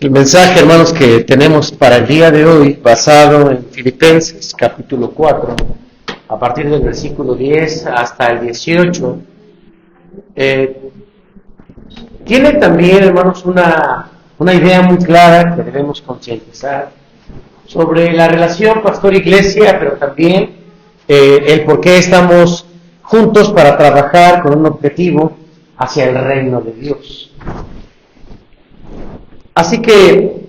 El mensaje, hermanos, que tenemos para el día de hoy, basado en Filipenses, capítulo 4, a partir del versículo 10 hasta el 18, tiene también, hermanos, una idea muy clara que debemos concientizar sobre la relación pastor-iglesia, pero también el por qué estamos juntos para trabajar con un objetivo hacia el reino de Dios. Así que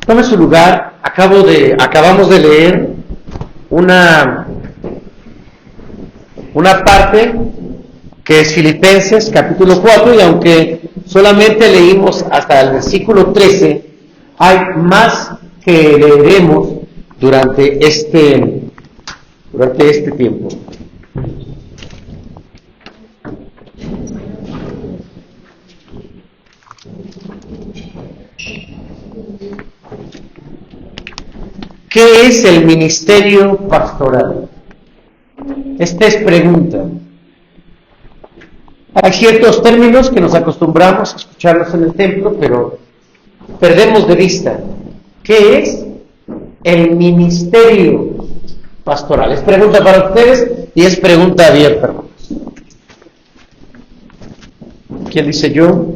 tome su lugar. Acabamos de leer una parte que es Filipenses capítulo 4, y aunque solamente leímos hasta el versículo 13, hay más que leeremos durante este tiempo. ¿Qué es el ministerio pastoral? Esta es pregunta. Hay ciertos términos que nos acostumbramos a escucharlos en el templo, pero perdemos de vista. ¿Qué es el ministerio pastoral? Es pregunta para ustedes y es pregunta abierta, hermanos. ¿Quién dice yo?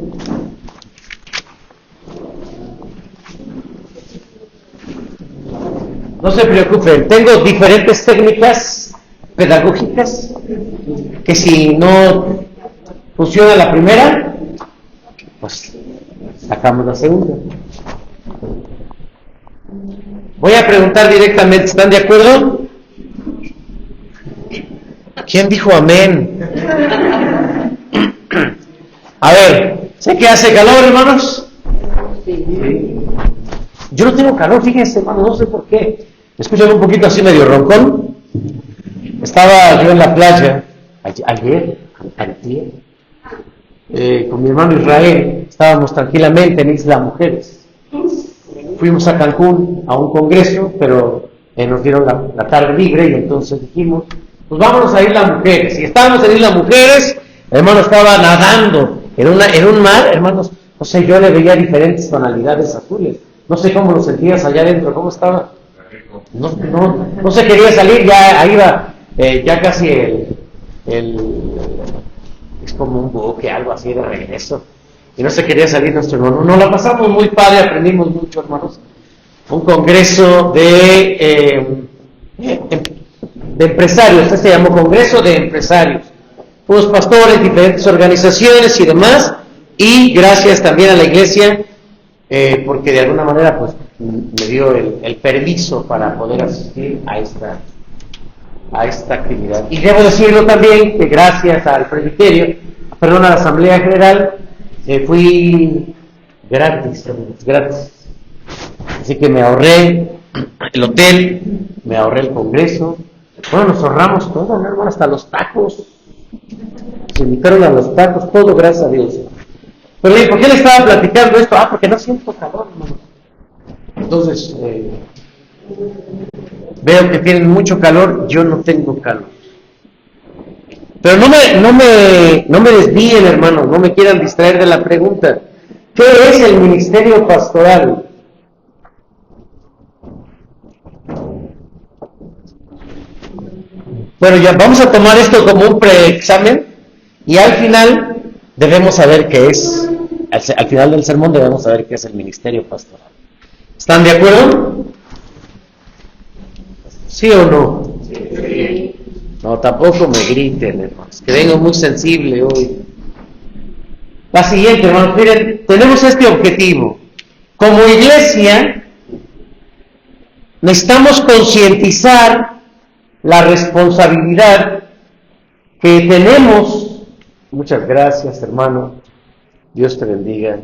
No se preocupen, tengo diferentes técnicas pedagógicas que si no funciona la primera, pues sacamos la segunda. Voy a preguntar directamente, ¿están de acuerdo? ¿Quién dijo amén? A ver, ¿sé que hace calor, hermanos? Sí. Yo no tengo calor, fíjense, hermanos, no sé por qué. ¿Me escuchan un poquito así medio roncón? Estaba yo en la playa ayer, con mi hermano Israel. Estábamos tranquilamente en Isla Mujeres. Fuimos a Cancún a un congreso, pero nos dieron la tarde libre y entonces dijimos, pues vámonos a Isla Mujeres. Y estábamos en Isla Mujeres, el hermano estaba nadando en un mar, hermanos, no sé, yo le veía diferentes tonalidades azules. No sé cómo lo sentías allá adentro, ¿cómo estaba? No se quería salir, ya ahí iba, ya casi es como un buque, algo así de regreso, y no se quería salir nuestro hermano. Nos la pasamos muy padre, aprendimos mucho, hermanos. Un congreso de empresarios, este se llamó Congreso de Empresarios. Unos pastores, diferentes organizaciones y demás, y gracias también a la iglesia, porque de alguna manera pues me dio el permiso para poder asistir a esta actividad. Y debo decirlo también que gracias al presbiterio, a la Asamblea General, fui gratis. Así que me ahorré el hotel, me ahorré el congreso. Bueno, nos ahorramos todo, ¿no, hermano? Hasta los tacos. Se invitaron a los tacos, todo gracias a Dios. Pero ¿por qué le estaba platicando esto? Porque no siento calor, hermano. Entonces, veo que tienen mucho calor, yo no tengo calor. Pero no me desvíen, hermano, no me quieran distraer de la pregunta. ¿Qué es el ministerio pastoral? Bueno, ya vamos a tomar esto como un preexamen y al final debemos saber qué es, al final del sermón debemos saber qué es el ministerio pastoral. ¿Están de acuerdo? ¿Sí o no? Sí. No, tampoco me griten, hermanos, que vengo muy sensible hoy. La siguiente, hermanos, miren, tenemos este objetivo. Como iglesia, necesitamos concientizar la responsabilidad que tenemos. Muchas gracias, hermano. Dios te bendiga.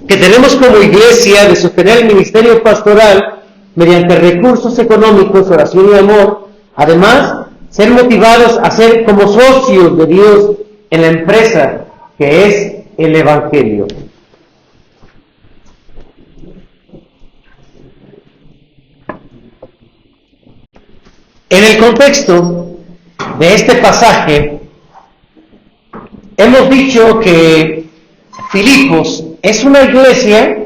Que tenemos como iglesia de sostener el ministerio pastoral mediante recursos económicos, oración y amor. Además, ser motivados a ser como socios de Dios en la empresa que es el Evangelio. En el contexto de este pasaje, hemos dicho que Filipos es una iglesia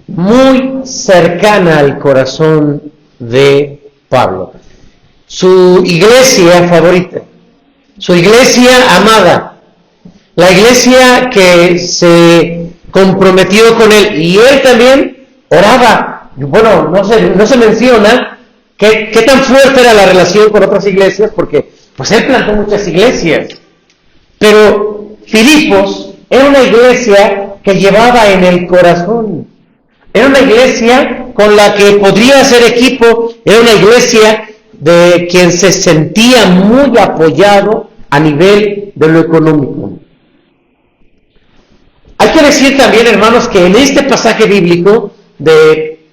muy cercana al corazón de Pablo. Su iglesia favorita, su iglesia amada, la iglesia que se comprometió con él, y él también oraba. Bueno, no se menciona qué tan fuerte era la relación con otras iglesias, porque pues él plantó muchas iglesias, pero Filipos era una iglesia que llevaba en el corazón, era una iglesia con la que podría hacer equipo, era una iglesia de quien se sentía muy apoyado a nivel de lo económico. Hay que decir también, hermanos, que en este pasaje bíblico de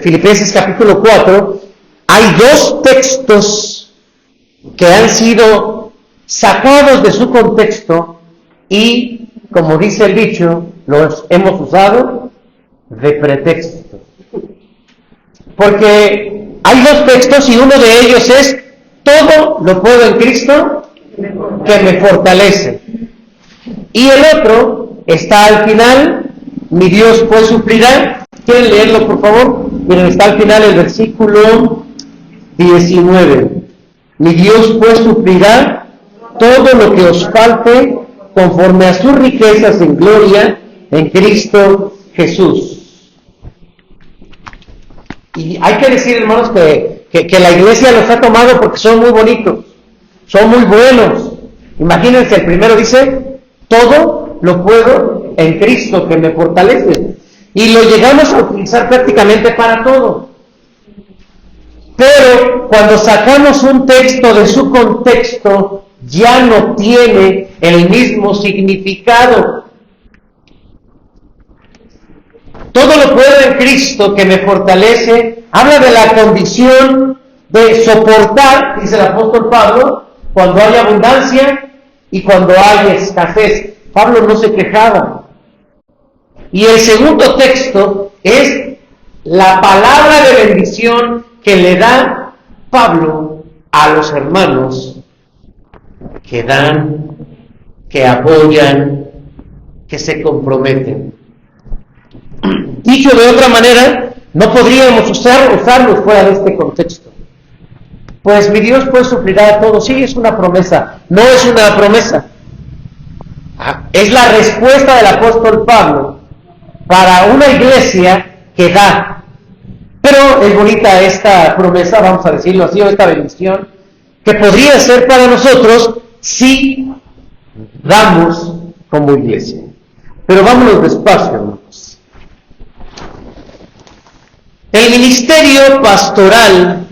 Filipenses capítulo 4, hay dos textos que han sido sacados de su contexto y, como dice el dicho, los hemos usado de pretexto. Porque hay dos textos y uno de ellos es: todo lo puedo en Cristo que me fortalece. Y el otro está al final: mi Dios pues suplirá. ¿Quieren leerlo, por favor? Miren, está al final el versículo 19. Mi Dios pues suplirá todo lo que os falte conforme a sus riquezas en gloria en Cristo Jesús. Y hay que decir, hermanos, que la iglesia los ha tomado porque son muy bonitos, son muy buenos. Imagínense, el primero dice: todo lo puedo en Cristo que me fortalece. Y lo llegamos a utilizar prácticamente para todo. Pero cuando sacamos un texto de su contexto, ya no tiene el mismo significado. Todo lo puedo en Cristo que me fortalece, habla de la condición de soportar, dice el apóstol Pablo, cuando hay abundancia y cuando hay escasez. Pablo no se quejaba. Y el segundo texto es la palabra de bendición que le da Pablo a los hermanos que dan, que apoyan, que se comprometen. Dicho de otra manera, no podríamos usarlos fuera de este contexto. Pues mi Dios pues suplirá todo. Sí, es una promesa. No es una promesa. Es la respuesta del apóstol Pablo para una iglesia que da. Pero es bonita esta promesa, vamos a decirlo así, o esta bendición, que podría ser para nosotros si damos como iglesia. Pero vámonos despacio, hermanos. El ministerio pastoral,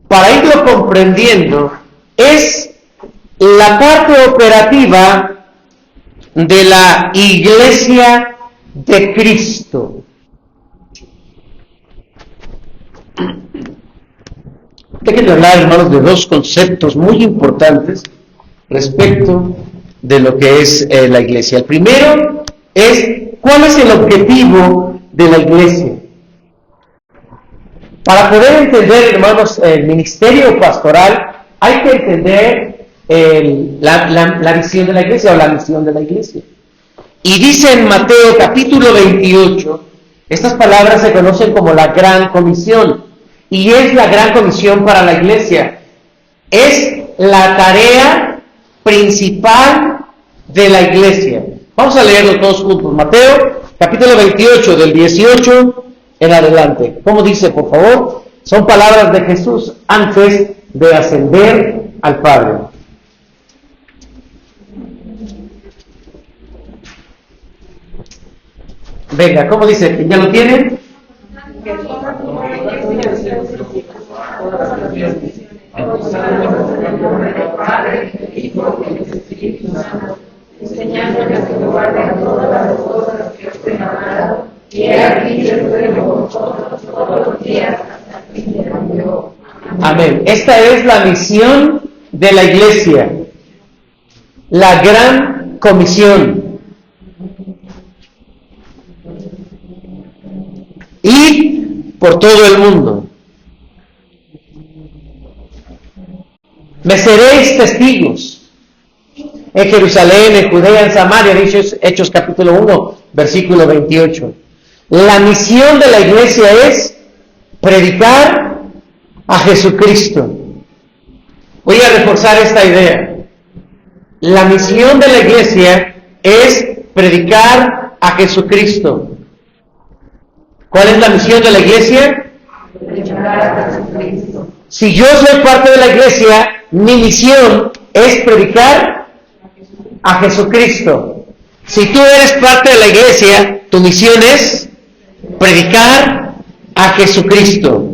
para irlo comprendiendo, es la parte operativa de la iglesia de Cristo. Déjenme hablar, hermanos, de dos conceptos muy importantes respecto de lo que es la iglesia. El primero es: ¿cuál es el objetivo de la iglesia? Para poder entender, hermanos, el ministerio pastoral, hay que entender la visión de la iglesia o la misión de la iglesia. Y dice en Mateo capítulo 28, estas palabras se conocen como la Gran Comisión. Y es la Gran Comisión para la iglesia. Es la tarea principal de la iglesia. Vamos a leerlo todos juntos. Mateo capítulo 28, del 18 en adelante. ¿Cómo dice, por favor? Son palabras de Jesús antes de ascender al Padre. Venga, ¿cómo dice? ¿Ya lo tienen? Enseñándoles que guarden todas las cosas que os he mandado, y he aquí yo estoy con vosotros todos los días hasta el fin del mundo. Amén. Esta es la misión de la iglesia, la Gran Comisión. Ir por todo el mundo. Me seréis testigos. en Jerusalén, en Judea, en Samaria, dice Hechos capítulo 1, versículo 28. La misión de la iglesia es predicar a Jesucristo. Voy a reforzar esta idea. La misión de la iglesia es predicar a Jesucristo. ¿Cuál es la misión de la iglesia? Predicar a Jesucristo. Si yo soy parte de la iglesia, mi misión es predicar a Jesucristo. Si tú eres parte de la iglesia, tu misión es predicar a Jesucristo.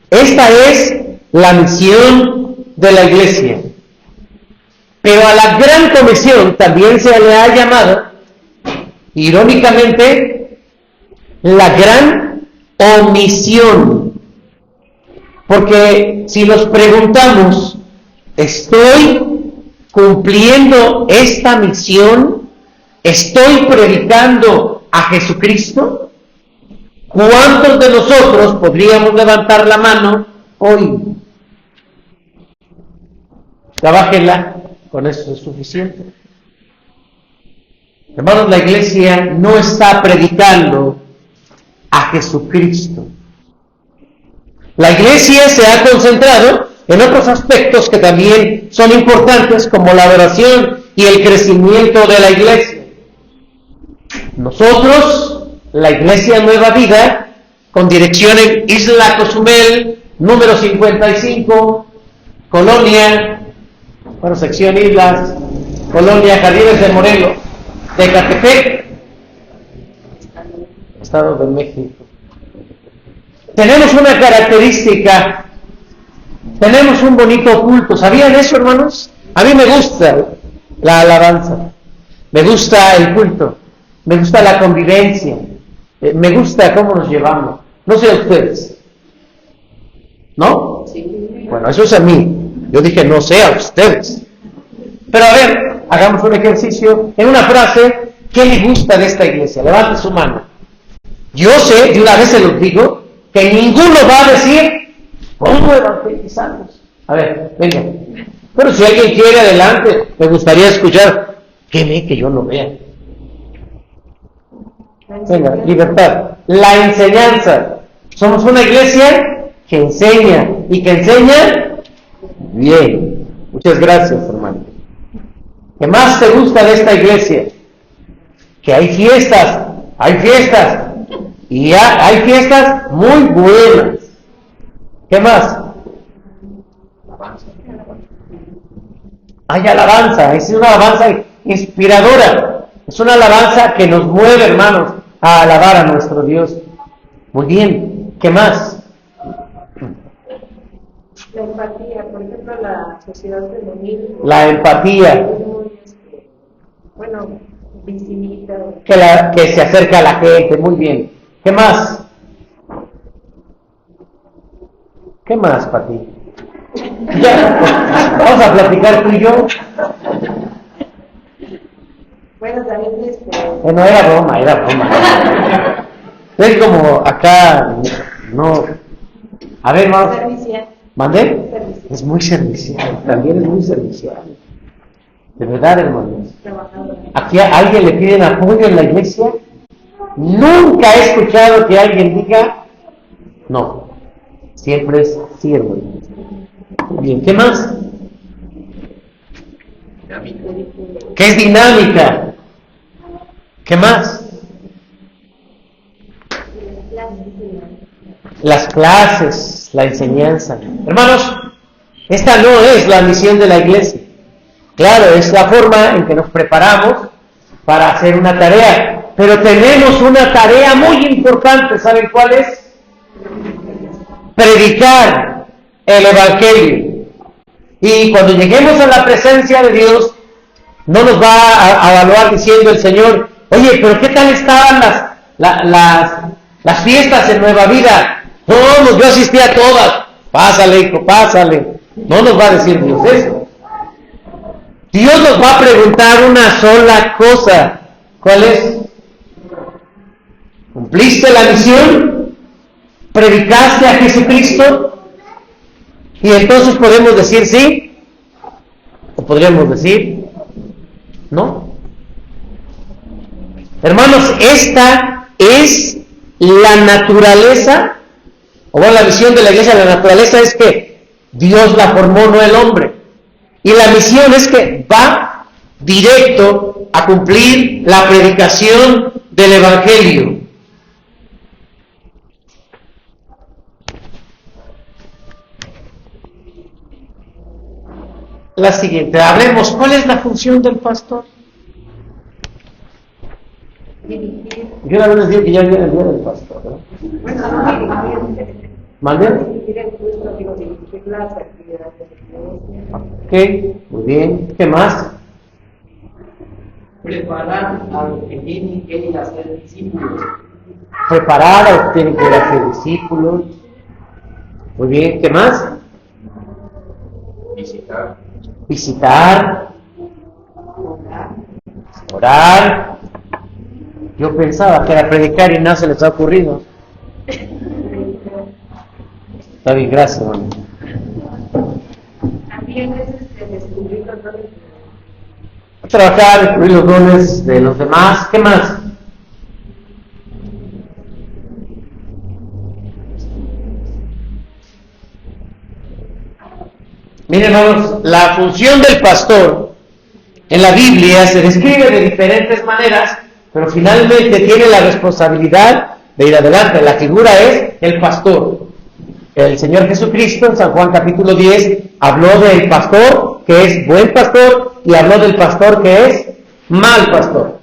Esta es la misión de la iglesia. Pero a la gran comisión también se le ha llamado, irónicamente, la gran omisión. Porque si nos preguntamos, ¿estoy cumpliendo esta misión? ¿Estoy predicando a Jesucristo? ¿Cuántos de nosotros podríamos levantar la mano hoy? Trabájenla, con eso es suficiente. Hermanos, la iglesia no está predicando a Jesucristo. La iglesia se ha concentrado en otros aspectos que también son importantes, como la adoración y el crecimiento de la iglesia. Nosotros, la Iglesia Nueva Vida, con dirección en Isla Cozumel, número 55, Colonia, sección Islas, Colonia Jardines de Morelos, de Ecatepec, Estado de México. Tenemos una característica, tenemos un bonito culto. ¿Sabían eso, hermanos? A mí me gusta la alabanza, me gusta el culto, me gusta la convivencia, me gusta cómo nos llevamos. No sé a ustedes, ¿no? Sí. Bueno, eso es a mí. Yo dije, no sé a ustedes. Pero a ver, hagamos un ejercicio. En una frase, ¿qué le gusta de esta iglesia? Levante su mano. Yo sé, de una vez se los digo, que ninguno va a decir, ¿cómo evangelizamos? A ver, venga. Pero si alguien quiere adelante, me gustaría escuchar. ¿Qué ve que yo no vea? Venga, libertad. La enseñanza. Somos una iglesia que enseña y que enseña bien. Muchas gracias, hermano. ¿Qué más te gusta de esta iglesia? Que hay fiestas y hay fiestas muy buenas. ¿Qué más? Hay alabanza, es una alabanza inspiradora, es una alabanza que nos mueve, hermanos, a alabar a nuestro Dios. Muy bien, ¿qué más? La empatía, por ejemplo, la sociedad femenil. La empatía. Es muy, visibilita. Que se acerca a la gente, muy bien. ¿Qué más? ¿Qué más, Pati? Ya, vamos a platicar tú y yo. Bueno, también Bueno, era broma. Es como acá, no. A ver, vamos. servicial. ¿Mandé? Servicial. Es muy servicial, también es muy servicial. De verdad, hermanos. Trabajadora. ¿Aquí a alguien le piden apoyo en la iglesia? Nunca he escuchado que alguien diga no. Siempre es sí, hermano. Muy bien, ¿qué más? ¿Qué es dinámica? ¿Qué más? Las clases, la enseñanza. Hermanos, esta no es la misión de la iglesia. Claro, es la forma en que nos preparamos para hacer una tarea. Pero tenemos una tarea muy importante. ¿Saben cuál es? Predicar el Evangelio. Y cuando lleguemos a la presencia de Dios, no nos va a evaluar diciendo el Señor, oye, pero ¿qué tal estaban las fiestas en Nueva Vida? No, yo asistí a todas. Pásale, hijo, pásale. No nos va a decir Dios eso. Dios nos va a preguntar una sola cosa. ¿Cuál es? ¿Cumpliste la misión? ¿Predicaste a Jesucristo? Y entonces podemos decir sí, o podríamos decir ¿No? Hermanos, esta es la naturaleza, o bueno, la visión de la iglesia. La naturaleza es que Dios la formó, no el hombre. Y la misión es que va directo a cumplir la predicación del Evangelio. La siguiente, hablemos, ¿cuál es la función del pastor? Yo una vez les dije que ya viene el día del pastor, ¿no? ¿Mande? Ok, muy bien. ¿Qué más? Preparar a los que tienen que ir a ser discípulos. Preparar a los que tienen que ir a ser discípulos. Muy bien, ¿qué más? Visitar. Orar. Yo pensaba que era predicar y nada se les ha ocurrido. Está bien, gracias, hermano. También es descubrir los dones. Trabajar, descubrir los dones de los demás. ¿Qué más? Miren, hermanos, la función del pastor en la Biblia se describe de diferentes maneras, pero finalmente tiene la responsabilidad de ir adelante. La figura es el pastor. El Señor Jesucristo en San Juan capítulo 10 habló del pastor que es buen pastor y habló del pastor que es mal pastor.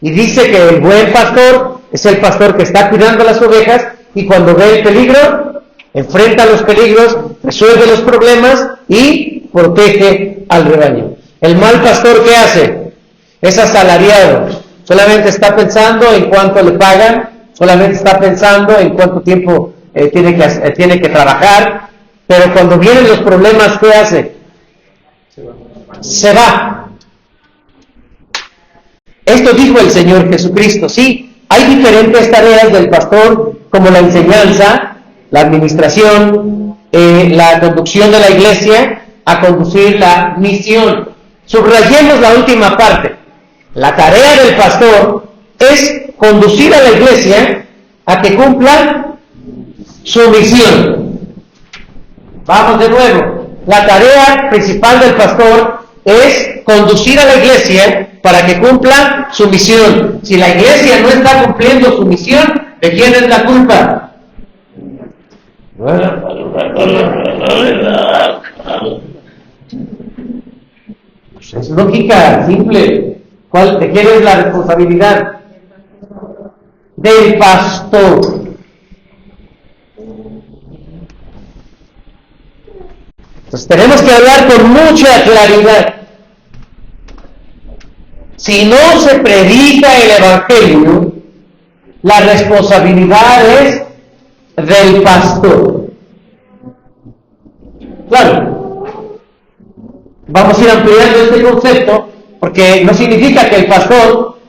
Y dice que el buen pastor es el pastor que está cuidando las ovejas y cuando ve el peligro, enfrenta los peligros, resuelve los problemas y protege al rebaño. El mal pastor, ¿qué hace? Es asalariado. Solamente está pensando en cuánto le pagan, solamente está pensando en cuánto tiempo tiene que trabajar, pero cuando vienen los problemas, ¿qué hace? Se va. Esto dijo el Señor Jesucristo. Sí, hay diferentes tareas del pastor, como la enseñanza, la administración, la conducción de la iglesia, a conducir la misión. Subrayemos la última parte. La tarea del pastor es conducir a la iglesia a que cumpla su misión. Vamos de nuevo. La tarea principal del pastor es conducir a la iglesia para que cumpla su misión. Si la iglesia no está cumpliendo su misión, ¿de quién es la culpa? Pues es lógica, simple. ¿De quién es la responsabilidad? Del pastor. Entonces tenemos que hablar con mucha claridad. Si no se predica el Evangelio, la responsabilidad es del pastor. Claro, vamos a ir ampliando este concepto, porque no significa que el pastor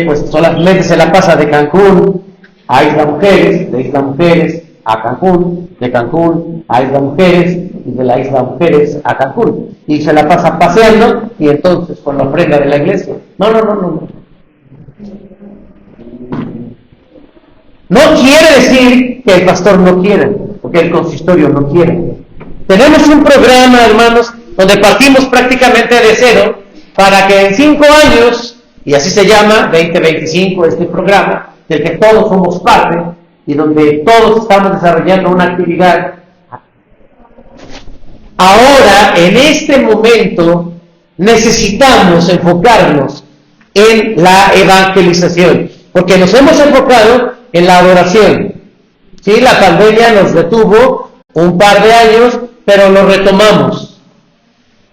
pues solamente se la pasa de Cancún a Isla Mujeres, de Isla Mujeres a Cancún, de Cancún a Isla Mujeres y de la Isla Mujeres a Cancún, y se la pasa paseando y entonces con la ofrenda de la iglesia. No. No quiere decir que el pastor no quiera, o que el consistorio no quiere. Tenemos un programa, hermanos, donde partimos prácticamente de cero, para que en 5 años, y así se llama 2025 este programa, del que todos somos parte, y donde todos estamos desarrollando una actividad. Ahora, en este momento, necesitamos enfocarnos en la evangelización, porque nos hemos enfocado en la adoración. Sí, la pandemia nos detuvo un par de años, pero lo retomamos.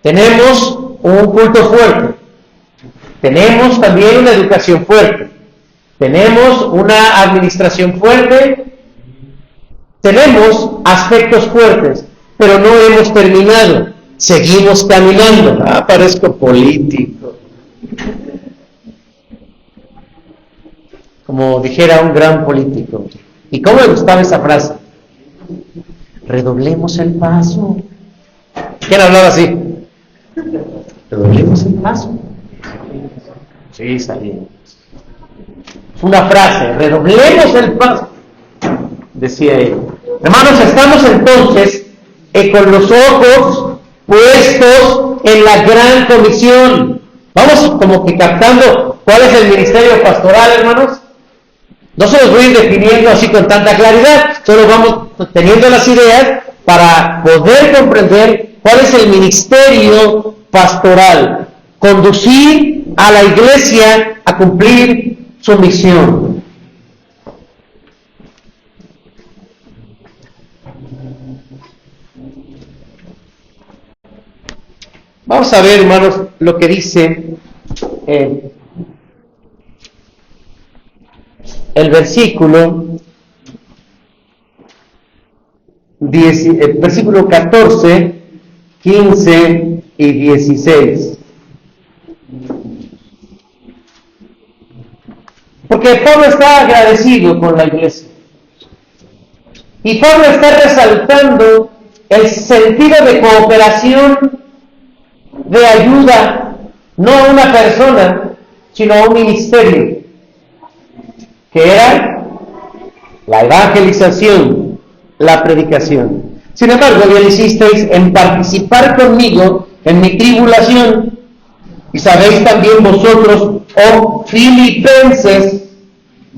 Tenemos un culto fuerte, tenemos también una educación fuerte, tenemos una administración fuerte, tenemos aspectos fuertes, pero no hemos terminado, seguimos caminando. Parezco político. Como dijera un gran político. ¿Y cómo me gustaba esa frase? Redoblemos el paso. ¿Quién hablaba así? Redoblemos el paso. Sí, está bien. Es una frase, redoblemos el paso, decía él. Hermanos, estamos entonces con los ojos puestos en la gran comisión. Vamos como que captando cuál es el ministerio pastoral, hermanos. No se los voy a ir definiendo así con tanta claridad, solo vamos teniendo las ideas para poder comprender cuál es el ministerio pastoral. Conducir a la iglesia a cumplir su misión. Vamos a ver, hermanos, lo que dice el versículo 14, 15 y 16. Porque Pablo está agradecido con la iglesia. Y Pablo está resaltando el sentido de cooperación, de ayuda, no a una persona, sino a un ministerio, que era la evangelización, la predicación. Sin embargo, bien hicisteis en participar conmigo en mi tribulación, y sabéis también vosotros, oh filipenses,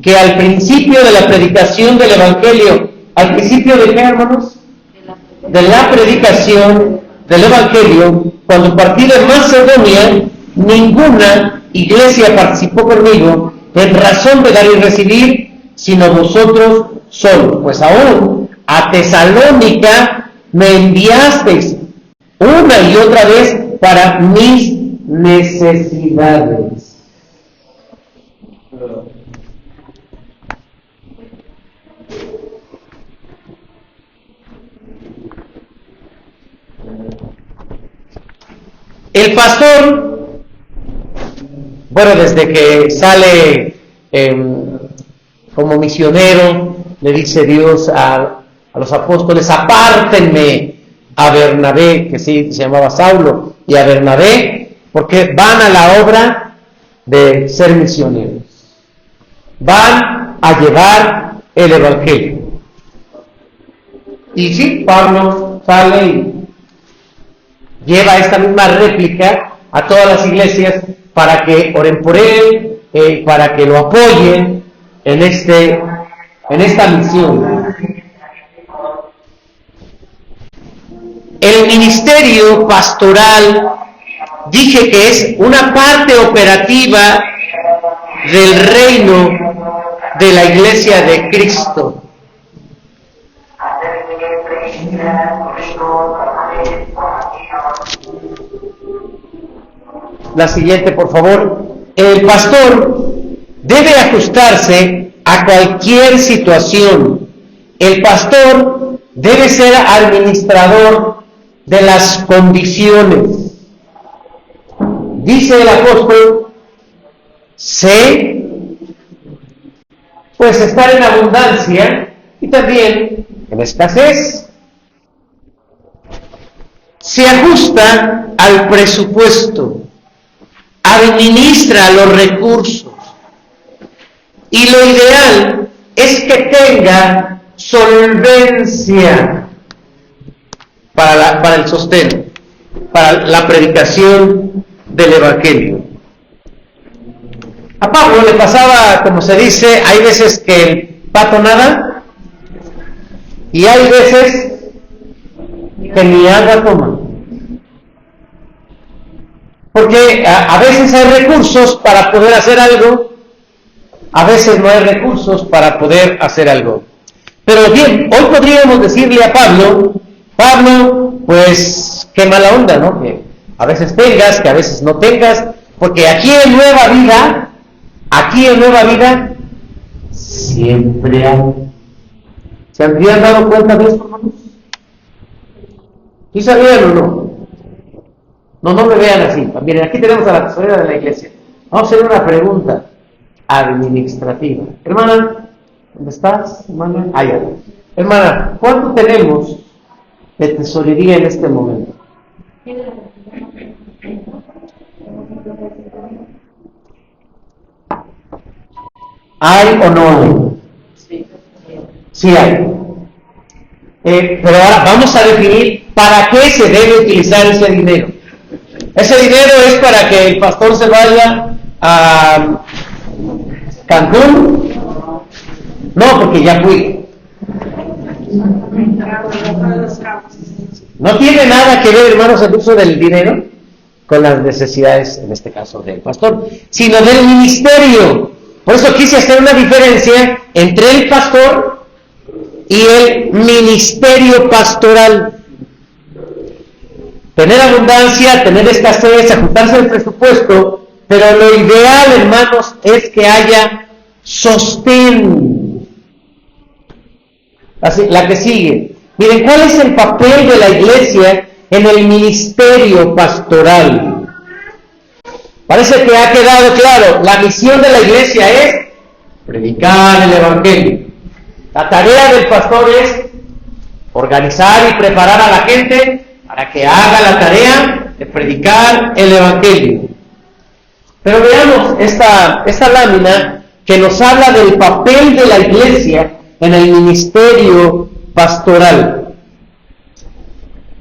que al principio de la predicación del Evangelio, ¿al principio de qué, hermanos? De la predicación del Evangelio, cuando partí de Macedonia, ninguna iglesia participó conmigo en razón de dar y recibir, sino vosotros solos. Pues aún a Tesalónica me enviasteis una y otra vez para mis necesidades. El pastor, bueno, desde que sale como misionero, le dice Dios a los apóstoles: apártenme a Bernabé, que sí se llamaba Saulo, y a Bernabé, porque van a la obra de ser misioneros, van a llevar el Evangelio. Y sí, Pablo sale y lleva esta misma réplica a todas las iglesias para que oren por él, para que lo apoyen en esta misión. El ministerio pastoral, dije que es una parte operativa del reino de la Iglesia de Cristo. La siguiente, por favor. El pastor debe ajustarse a cualquier situación. El pastor debe ser administrador de las condiciones. Dice el apóstol: sé, pues, estar en abundancia y también en escasez. Se ajusta al presupuesto, administra los recursos, y lo ideal es que tenga solvencia para el sostén, para la predicación del Evangelio. A Pablo le pasaba, como se dice, hay veces que el pato nada y hay veces que ni agua toma. Porque a veces hay recursos para poder hacer algo, a veces no hay recursos para poder hacer algo. Pero bien, hoy podríamos decirle a Pablo, pues qué mala onda, ¿no? Que a veces tengas, que a veces no tengas, porque aquí en Nueva Vida, siempre hay. ¿Se habrían dado cuenta de esto, hermanos? ¿Sí sabían o no? No me vean así. Miren, aquí tenemos a la tesorera de la iglesia. Vamos a hacer una pregunta administrativa. Hermana, ¿dónde estás? Hermana, allá. Hermana, ¿cuánto tenemos de tesorería en este momento? ¿Hay o no hay? Sí hay. Pero ahora vamos a definir para qué se debe utilizar ese dinero. Ese dinero es para que el pastor se vaya a Cancún. No, porque ya fui. No tiene nada que ver, hermanos, el uso del dinero con las necesidades, en este caso del pastor, sino del ministerio. Por eso quise hacer una diferencia entre el pastor y el ministerio pastoral. Tener abundancia, tener escasez, ajustarse al presupuesto, pero lo ideal, hermanos, es que haya sostén. Así, la que sigue. Miren, ¿cuál es el papel de la iglesia en el ministerio pastoral? Parece que ha quedado claro. La misión de la iglesia es predicar el evangelio. La tarea del pastor es organizar y preparar a la gente para que haga la tarea de predicar el evangelio. Pero veamos esta lámina que nos habla del papel de la iglesia en el ministerio pastoral.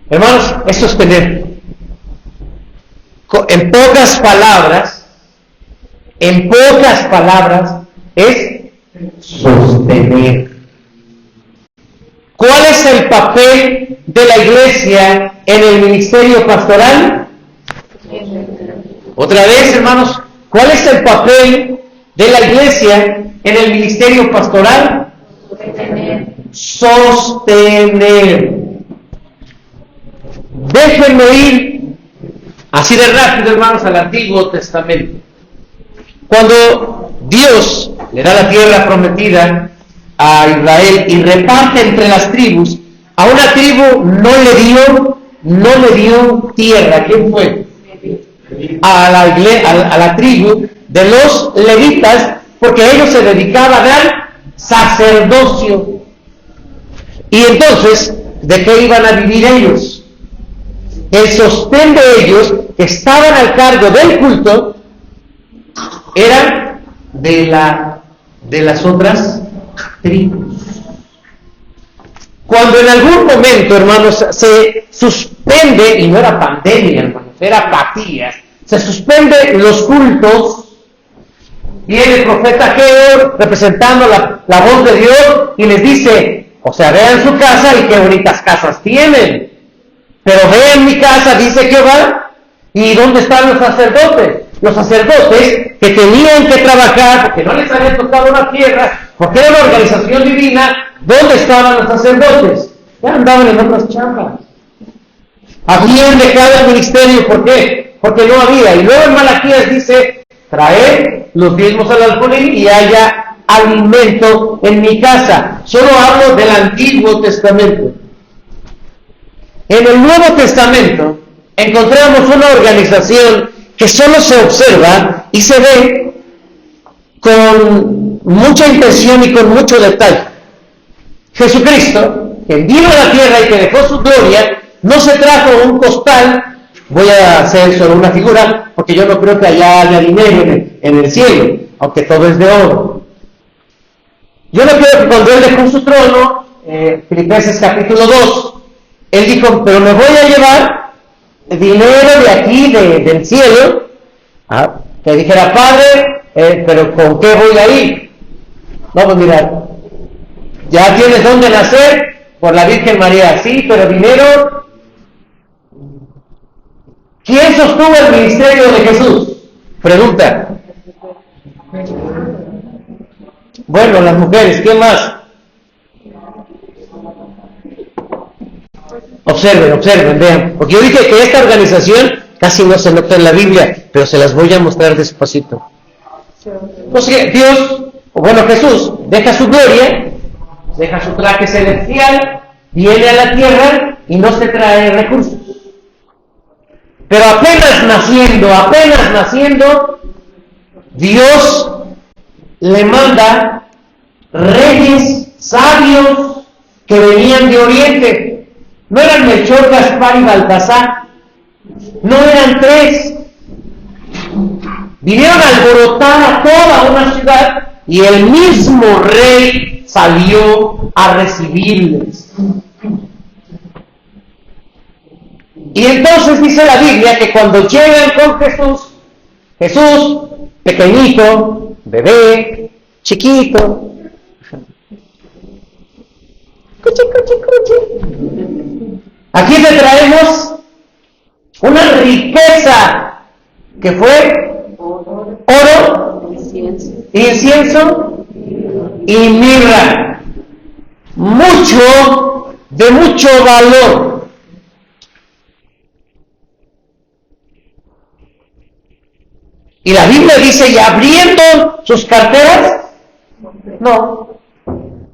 Hermanos, eso es tener. En pocas palabras, es sostener. ¿Cuál es el papel de la iglesia en el ministerio pastoral? Otra vez, hermanos, ¿cuál es el papel de la iglesia en el ministerio pastoral? Sostener. Déjenme ir así de rápido, hermanos, al Antiguo Testamento. Cuando Dios le da la tierra prometida a Israel y reparte entre las tribus, a una tribu no le dio tierra. ¿Quién fue? A la tribu de los levitas, porque ellos se dedicaban al sacerdocio. Y entonces, ¿de qué iban a vivir ellos? El sostén de ellos, que estaban al cargo del culto, era de las otras tribus. Cuando en algún momento, hermanos, se suspende, y no era pandemia, hermanos, era apatía, se suspenden los cultos, viene el profeta Ageo representando la voz de Dios y les dice, o sea, vean su casa y qué bonitas casas tienen, pero vean mi casa, dice Jehová, ¿y dónde están los sacerdotes? Los sacerdotes que tenían que trabajar porque no les había tocado la tierra, porque era una organización divina. ¿Dónde estaban los sacerdotes? Ya andaban en otras chambas. Habían dejado el ministerio. ¿Por qué? Porque no había. Y luego en Malaquías dice, traed los diezmos al alfolí y haya alimento en mi casa. Solo hablo del Antiguo Testamento. En el Nuevo Testamento encontramos una organización que solo se observa y se ve con mucha intención y con mucho detalle. Jesucristo, que vino a la tierra y que dejó su gloria, no se trajo un costal. Voy a hacer solo una figura, porque yo no creo que allá haya dinero en el cielo, aunque todo es de oro. Yo no creo que cuando Él dejó su trono, Filipenses capítulo 2, Él dijo, pero me voy a llevar dinero de aquí, del cielo, que dijera, Padre, pero ¿con qué voy a ir? No, pues mira, ya tienes dónde nacer, por la Virgen María, sí, pero dinero. ¿Quién sostuvo el ministerio de Jesús? Pregunta. Bueno, las mujeres, ¿quién más? Observen, vean. Porque yo dije que esta organización casi no se nota en la Biblia, pero se las voy a mostrar despacito. Pues Jesús deja su gloria, deja su traje celestial, viene a la tierra y no se trae recursos. Pero apenas naciendo, Dios le manda reyes sabios que venían de Oriente. No eran Melchor, Gaspar y Baltasar, no eran tres. Vinieron a alborotar a toda una ciudad y el mismo rey salió a recibirles. Y entonces dice la Biblia que cuando llegan con Jesús, pequeñito, bebé, chiquito, aquí te traemos una riqueza que fue oro, incienso y mirra, de mucho valor. Y la Biblia dice, y abriendo sus carteras, no,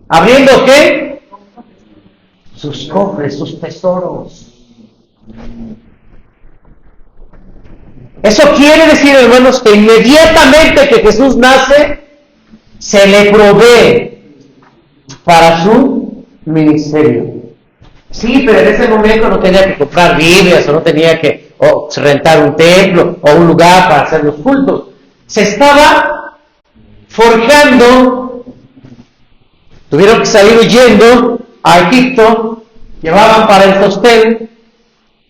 abriendo ¿qué? Sus cofres, sus tesoros. Eso quiere decir, hermanos, que inmediatamente que Jesús nace, se le provee para su ministerio. Sí, pero en ese momento no tenía que comprar Biblias, o no tenía que rentar un templo o un lugar para hacer los cultos. Se estaba forjando, tuvieron que salir huyendo a Egipto, llevaban para el sostén,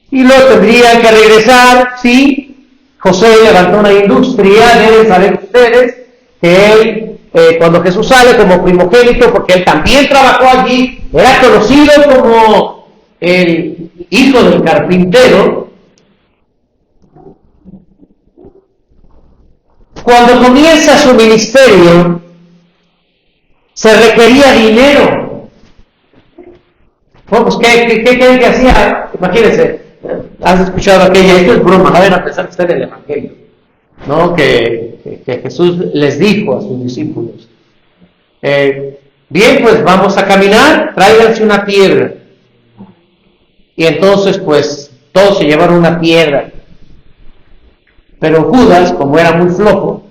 y luego tendrían que regresar. Sí, José levantó una industria, deben saber ustedes que él, cuando Jesús sale como primogénito, porque él también trabajó allí, era conocido como el hijo del carpintero. Cuando comienza su ministerio, se requería dinero. Bueno, pues, ¿qué creen que hacía? Imagínense, has escuchado aquella, esto es broma, no vayan a pensar que está en el Evangelio, ¿no? Que Jesús les dijo a sus discípulos, bien, pues vamos a caminar, tráiganse una piedra. Y entonces, pues, todos se llevaron una piedra. Pero Judas, como era muy flojo,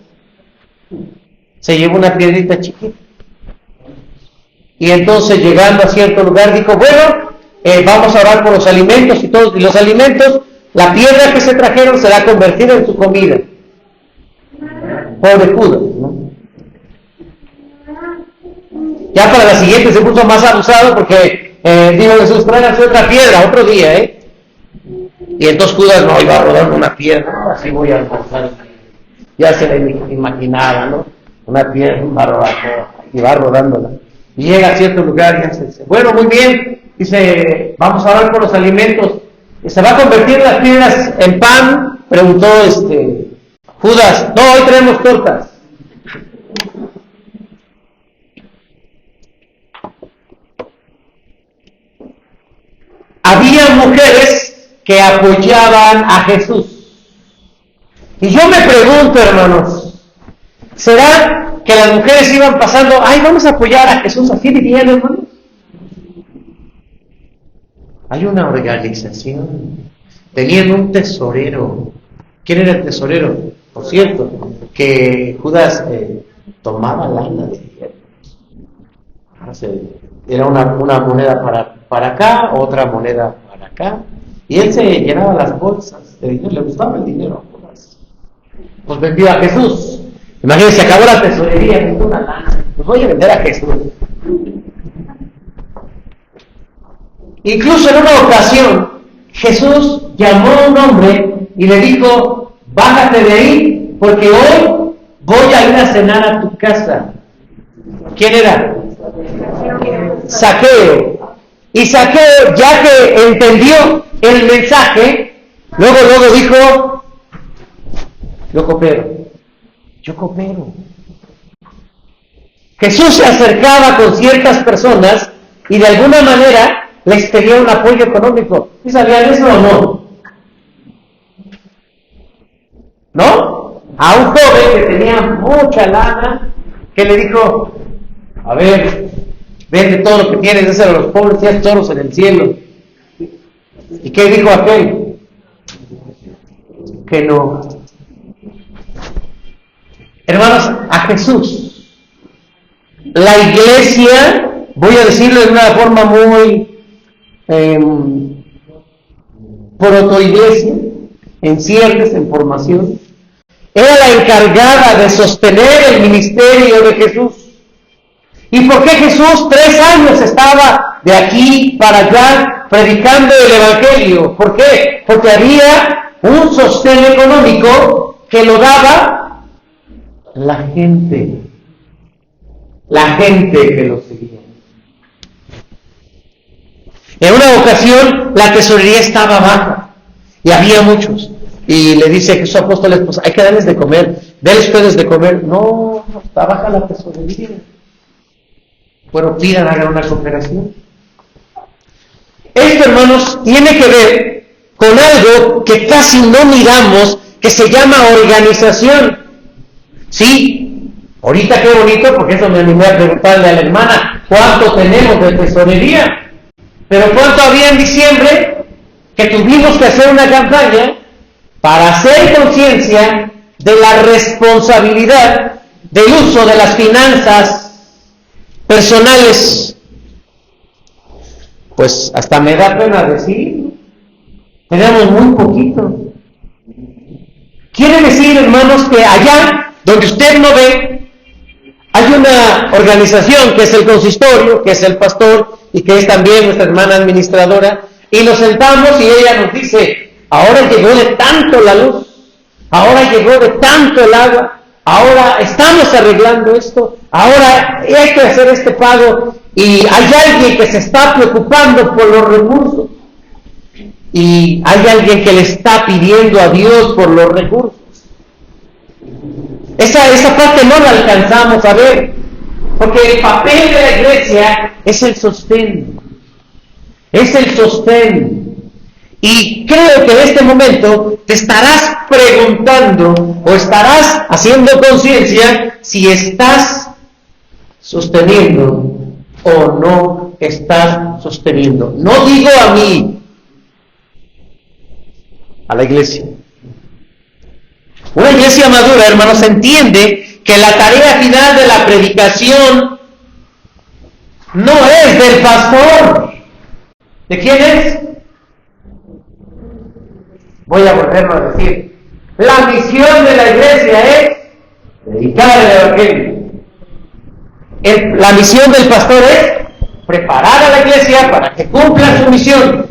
se llevó una piedrita chiquita. Y entonces, llegando a cierto lugar, dijo, bueno, vamos a orar por los alimentos y todos. Y los alimentos, la piedra que se trajeron será convertida en su comida. Pobre Judas, ¿no? Ya para la siguiente se puso más abusado porque dijo Jesús, tráiganse otra piedra, otro día, Y entonces Judas no iba rodando una piedra, ¿no? Así voy a almorzar. Ya se le imaginaba, ¿no? Una piedra, un barbacoa, y va rodándola. Y llega a cierto lugar y dice, bueno, muy bien, dice, vamos a orar por los alimentos. ¿Se va a convertir las piedras en pan? Preguntó Judas. No, hoy traemos tortas. Había mujeres que apoyaban a Jesús. Y yo me pregunto, hermanos, ¿será que las mujeres iban pasando, ay, vamos a apoyar a Jesús? ¿Así dirían, hermanos? Hay una organización. Tenían un tesorero. ¿Quién era el tesorero? Por cierto, que Judas tomaba lana de dinero. Era una moneda para acá, otra moneda para acá, y él se llenaba las bolsas de dinero, le gustaba el dinero a Judas. Pues vendió a Jesús. Imagínense, se acabó la tesorería, vendió una lana, pues voy a vender a Jesús. Incluso en una ocasión, Jesús llamó a un hombre y le dijo, bájate de ahí, porque hoy voy a ir a cenar a tu casa. ¿Quién era? Zaqueo. Y Zaqueo, ya que entendió el mensaje, luego dijo, yo coopero. Jesús se acercaba con ciertas personas y de alguna manera les pedía un apoyo económico. ¿Sí sabían eso o no? ¿No? A un joven que tenía mucha lana, que le dijo, a ver, vende todo lo que tienes, déselo a los pobres y haz toros en el cielo. ¿Y qué dijo aquel? Que no. Hermanos, a Jesús, la iglesia, voy a decirlo de una forma muy protoiglesia, en ciernes, en formación, era la encargada de sostener el ministerio de Jesús. ¿Y por qué Jesús 3 años estaba de aquí para allá predicando el Evangelio? ¿Por qué? Porque había un sostén económico que lo daba la gente que lo seguía. En una ocasión la tesorería estaba baja y había muchos. Y le dice a Jesús apóstoles, pues hay que darles de comer, denles ustedes de comer. No, está baja la tesorería. Bueno, pidan, hagan una cooperación. Esto, hermanos, tiene que ver con algo que casi no miramos, que se llama organización. Sí, ahorita qué bonito, porque eso me animé a preguntarle a la hermana, ¿cuánto tenemos de tesorería? Pero ¿cuánto había en diciembre? Que tuvimos que hacer una campaña para hacer conciencia de la responsabilidad del uso de las finanzas personales. Pues hasta me da pena decir, tenemos muy poquito. Quiere decir, hermanos, que allá donde usted no ve, hay una organización que es el consistorio, que es el pastor y que es también nuestra hermana administradora, y nos sentamos y ella nos dice, ahora llegó de tanto la luz, ahora llegó de tanto el agua, ahora estamos arreglando esto, ahora hay que hacer este pago, y hay alguien que se está preocupando por los recursos, y hay alguien que le está pidiendo a Dios por los recursos. Esa parte no la alcanzamos a ver, porque el papel de la iglesia es el sostén. Es el sostén. Y creo que en este momento te estarás preguntando o estarás haciendo conciencia si estás sosteniendo o no estás sosteniendo. No digo a mí, a la iglesia. Una iglesia madura, hermanos, entiende que la tarea final de la predicación no es del pastor. ¿De quién es? Voy a volverlo a decir. La misión de la iglesia es predicar el Evangelio. La misión del pastor es preparar a la iglesia para que cumpla su misión.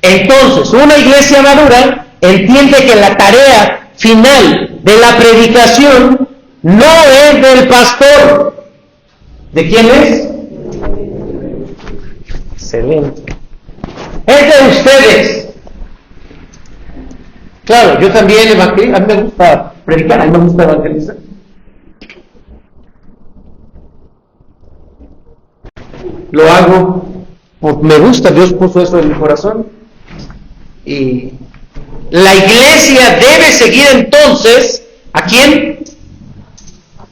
Entonces, una iglesia madura entiende que la tarea final de la predicación no es del pastor. ¿De quién es? Excelente. Es de ustedes. Claro, yo también evangelizo, a mí me gusta predicar, a mí me gusta evangelizar. Lo hago porque me gusta, Dios puso eso en mi corazón. Y la iglesia debe seguir entonces, ¿a quién?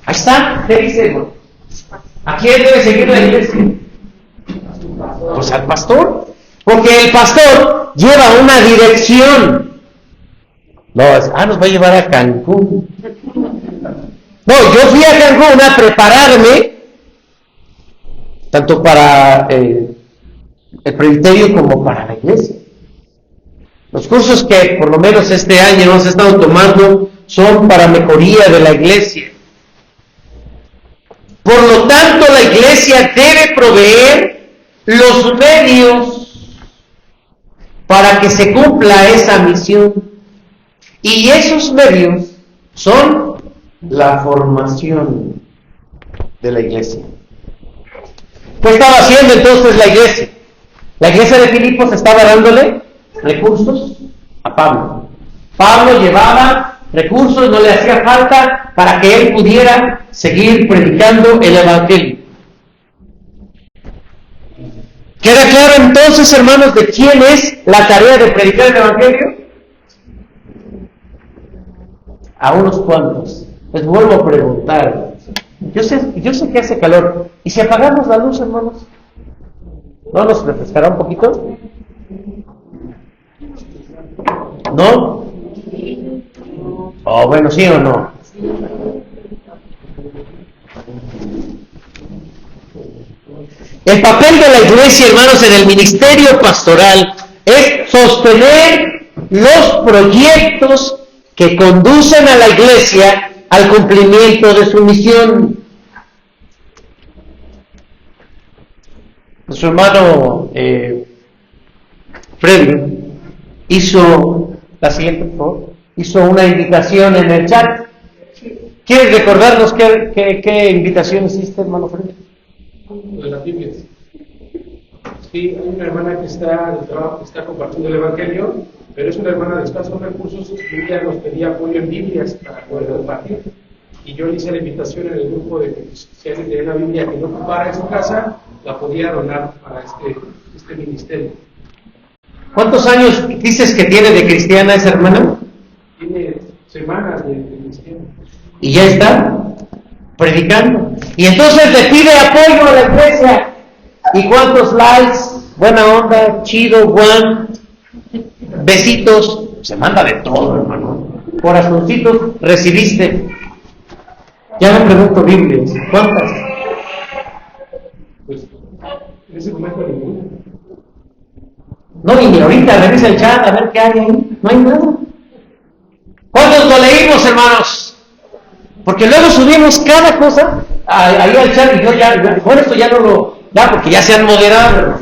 Ahí está, ¿qué dice, hermano? ¿A quién debe seguir la iglesia? Pues al pastor, porque el pastor lleva una dirección. No, nos va a llevar a Cancún. No, yo fui a Cancún a prepararme, tanto para el presbiterio como para la iglesia. Los cursos que por lo menos este año hemos estado tomando son para mejoría de la iglesia. Por lo tanto, la iglesia debe proveer los medios para que se cumpla esa misión. Y esos medios son la formación de la iglesia. ¿Qué estaba haciendo entonces la iglesia? La iglesia de Filipos estaba dándole recursos a Pablo. Pablo llevaba recursos, no le hacía falta para que él pudiera seguir predicando el Evangelio. ¿Queda claro entonces, hermanos, de quién es la tarea de predicar el Evangelio? A unos cuantos. Les vuelvo a preguntar. Yo sé que hace calor. ¿Y si apagamos la luz, hermanos? ¿No nos refrescará un poquito? ¿No? Oh, bueno, ¿sí o no? El papel de la iglesia, hermanos, en el ministerio pastoral es sostener los proyectos que conducen a la iglesia al cumplimiento de su misión. Su hermano Freddy hizo la siguiente, por favor. Hizo una invitación en el chat. ¿Quieres recordarnos qué invitación hiciste, hermano Freddy? De las Biblias. Sí, hay una hermana que está compartiendo el Evangelio, pero es una hermana de escasos recursos y ella nos pedía apoyo en Biblias para poder compartir. Y yo le hice la invitación en el grupo de que si alguien tenía una Biblia que no ocupara en su casa, la podía donar para este ministerio. ¿Cuántos años dices que tiene de cristiana esa hermana? Tiene semanas de cristiano. Y ya está predicando. Y entonces le pide apoyo a la iglesia. ¿Y cuántos likes? Buena onda, chido, Juan, besitos. Se manda de todo, hermano. Corazoncitos recibiste. Ya no pregunto Biblias. ¿Cuántas? Pues en ese momento ninguna. No, y ni ahorita revisa el chat a ver qué hay ahí. No hay nada. ¿Cuántos lo leímos, hermanos? Porque luego subimos cada cosa ahí al chat y yo con esto ya no lo... Ya, porque ya se han moderado.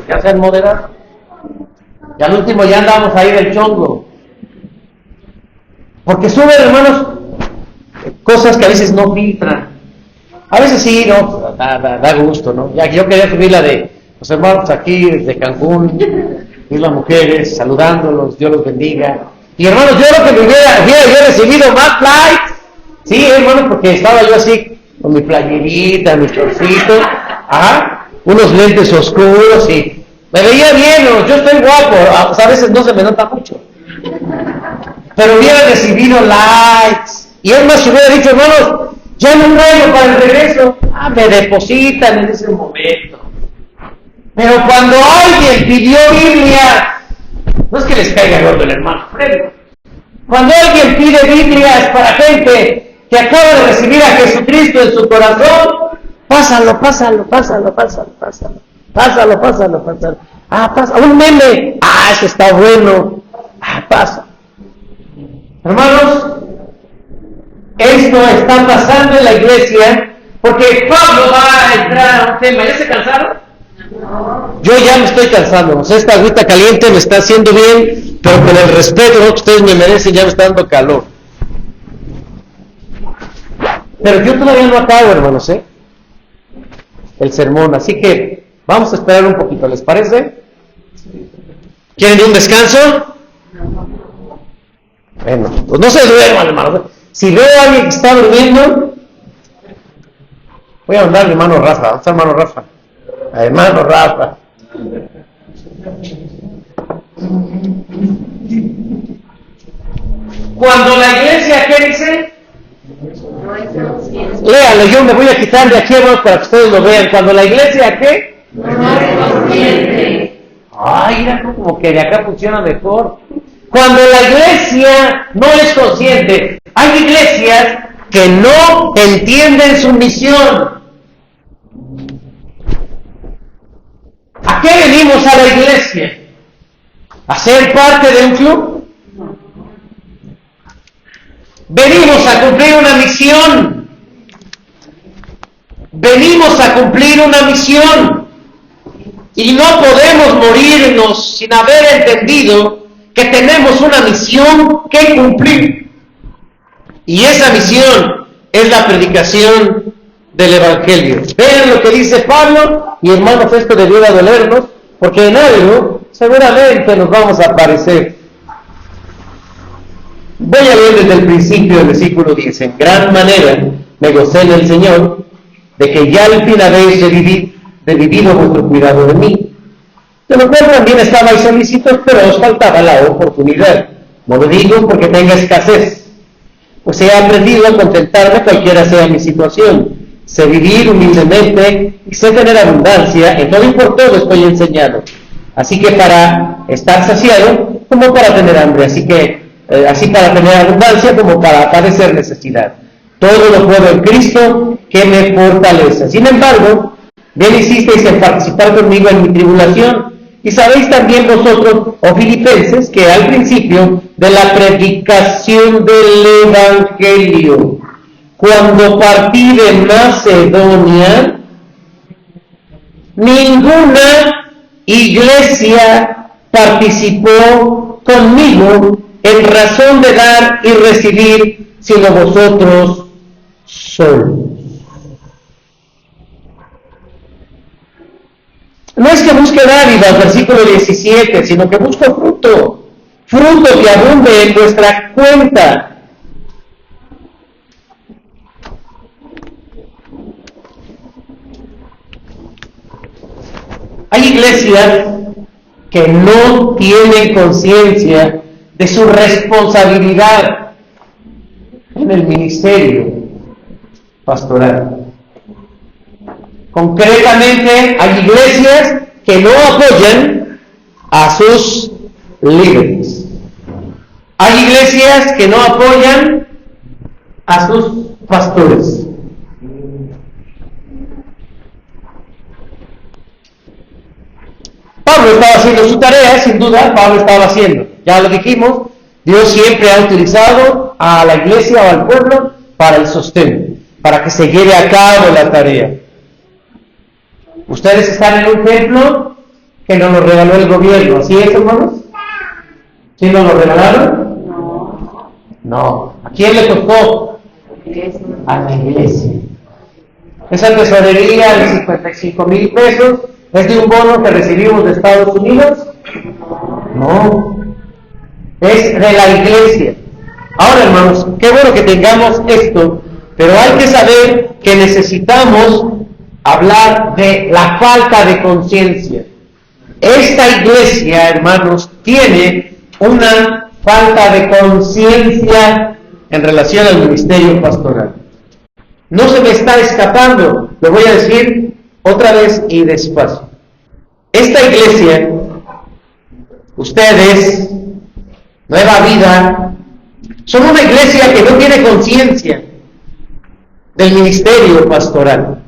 Y al último ya andamos ahí del chongo. Porque suben, hermanos, cosas que a veces no filtran. A veces sí, no, da gusto, ¿no? Ya que yo quería subir la de los hermanos aquí desde Cancún, y las mujeres saludándolos, Dios los bendiga. Y hermanos, yo creo que me hubiera yo recibido más likes. Sí, hermanos, porque estaba yo así con mi playerita, mi chorcito, unos lentes oscuros y me veía bien, ¿no? Yo estoy guapo, a veces no se me nota mucho. Pero hubiera recibido likes. Y es más, si hubiera dicho, hermanos, ya no traigo para el regreso, me depositan en ese momento. Pero cuando alguien pidió Biblia, no es que les caiga gordo el hermano Freddy. Cuando alguien pide Biblias para gente que acaba de recibir a Jesucristo en su corazón, pásalo. Pasa. Un meme, eso está bueno. Pasa. Hermanos, esto está pasando en la iglesia porque Pablo va a entrar a un tema. ¿Ya se cansaron? Yo ya me estoy cansando. Esta agüita caliente me está haciendo bien, pero con el respeto que ustedes me merecen ya me está dando calor. Pero yo todavía no acabo, hermanos, el sermón, así que vamos a esperar un poquito, ¿les parece? ¿Quieren un descanso? Bueno, pues no se duerman, hermanos. Si veo a alguien que está durmiendo, voy a mandar al hermano Rafa. ¿Dónde está el hermano Rafa? Hermano Rafa. Cuando la iglesia, ¿qué dice? Léalo, yo me voy a quitar de aquí, hermanos, para que ustedes lo vean. Cuando la iglesia, ¿qué? No es consciente. Mira como que de acá funciona mejor. Cuando la iglesia no es consciente, hay iglesias que no entienden su misión. ¿A qué venimos a la iglesia? ¿A ser parte de un club? Venimos a cumplir una misión. Y no podemos morirnos sin haber entendido que tenemos una misión que cumplir. Y esa misión es la predicación del Evangelio. Vean lo que dice Pablo, y hermanos, esto debiera dolernos, porque en algo seguramente nos vamos a parecer. Voy a leer desde el principio del versículo 10. En gran manera me gocé en el Señor de que ya al fin habéis revivido vuestro cuidado de mí, de lo cual también estabais solícitos, pero os faltaba la oportunidad. No lo digo porque tenga escasez, pues he aprendido a contentarme cualquiera sea mi situación. Sé vivir humildemente y sé tener abundancia, en todo y por todo estoy enseñado. Así que para estar saciado, como para tener hambre, así para tener abundancia como para padecer necesidad. Todo lo puedo en Cristo que me fortalece. Sin embargo, bien hicisteis en participar conmigo en mi tribulación, Y sabéis también vosotros, oh filipenses, que al principio de la predicación del Evangelio, cuando partí de Macedonia, ninguna iglesia participó conmigo en razón de dar y recibir, sino vosotros solos. No es que busque dádivas, versículo 17, sino que busco fruto que abunde en vuestra cuenta. Hay iglesias que no tienen conciencia de su responsabilidad en el ministerio pastoral. Concretamente, hay iglesias que no apoyan a sus líderes. Hay iglesias que no apoyan a sus pastores. Pablo estaba haciendo su tarea, sin duda, Pablo estaba haciendo. Ya lo dijimos, Dios siempre ha utilizado a la iglesia o al pueblo para el sostén, para que se lleve a cabo la tarea. Ustedes están en un templo que nos lo regaló el gobierno, ¿así es, hermanos? ¿Sí nos lo regalaron? No. ¿A quién le tocó? A la iglesia. Esa tesorería de 55,000 pesos es de un bono que recibimos de Estados Unidos. No. Es de la iglesia. Ahora, hermanos, qué bueno que tengamos esto, pero hay que saber que necesitamos hablar de la falta de conciencia. Esta iglesia, hermanos, tiene una falta de conciencia en relación al ministerio pastoral. No se me está escapando, lo voy a decir otra vez y despacio. Esta iglesia, ustedes, Nueva Vida, son una iglesia que no tiene conciencia del ministerio pastoral.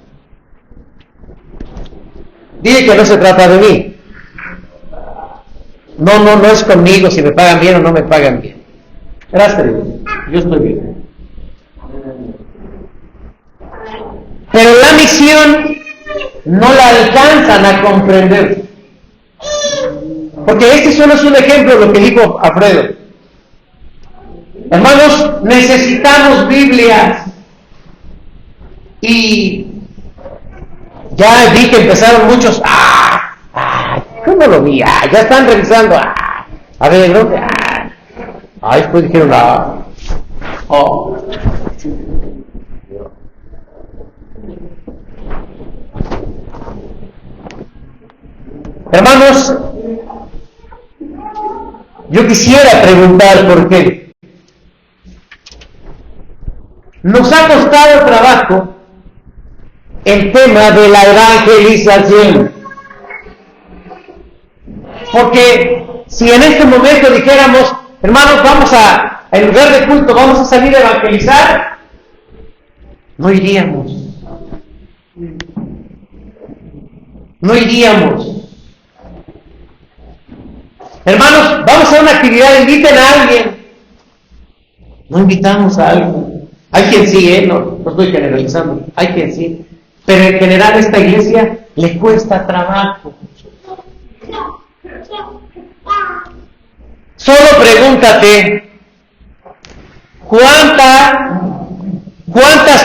Dile que no se trata de mí. No es conmigo si me pagan bien o no me pagan bien. Gracias a Dios, yo estoy bien. Pero la misión no la alcanzan a comprender. Porque este solo es un ejemplo de lo que dijo Alfredo. Hermanos, necesitamos Biblias. Y ya vi que empezaron muchos. ¿Cómo lo vi? Ya están revisando. A ver, ¿no? Después dijeron. Hermanos, yo quisiera preguntar por qué. Nos ha costado trabajo el tema de la evangelización. Porque si en este momento dijéramos, hermanos, en lugar de culto, vamos a salir a evangelizar, no iríamos. No iríamos. Hermanos, vamos a hacer una actividad, inviten a alguien. No invitamos a alguien. Hay quien sí, no estoy generalizando, hay quien sí. Pero en general a esta iglesia le cuesta trabajo. Solo pregúntate, ¿cuántas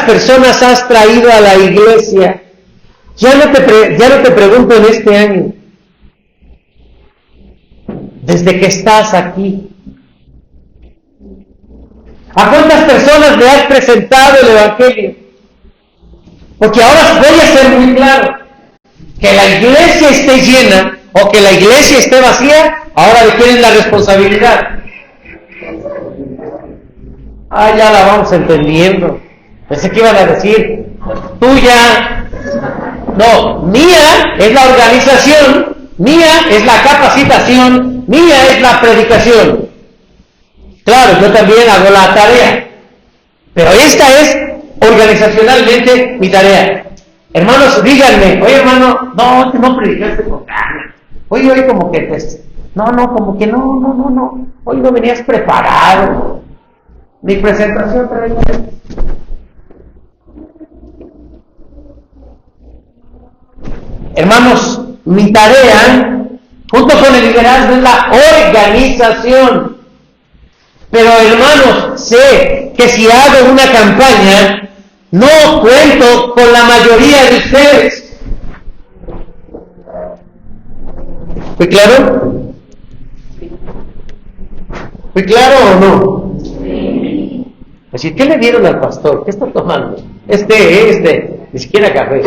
personas has traído a la iglesia? Ya no te pregunto en este año. Desde que estás aquí. ¿A cuántas personas le has presentado el Evangelio? Porque ahora voy a ser muy claro. Que la iglesia esté llena o que la iglesia esté vacía, ahora de quién es la responsabilidad. Ya la vamos entendiendo. Pensé que iban a decir, tuya. No, mía es la organización, mía es la capacitación, mía es la predicación. Claro, yo también hago la tarea, pero esta es organizacionalmente mi tarea. Hermanos, díganme, oye hermano, no predicaste con ganas. Hoy como que, pues, como que no. Hoy no venías preparado. Mi presentación traía. Hermanos, mi tarea, junto con el liderazgo, es la organización. Pero hermanos, sé que si hago una campaña, no cuento con la mayoría de ustedes. ¿Fue claro? ¿Fue claro o no? Sí. Así, ¿qué le dieron al pastor? ¿Qué está tomando? Ni siquiera café.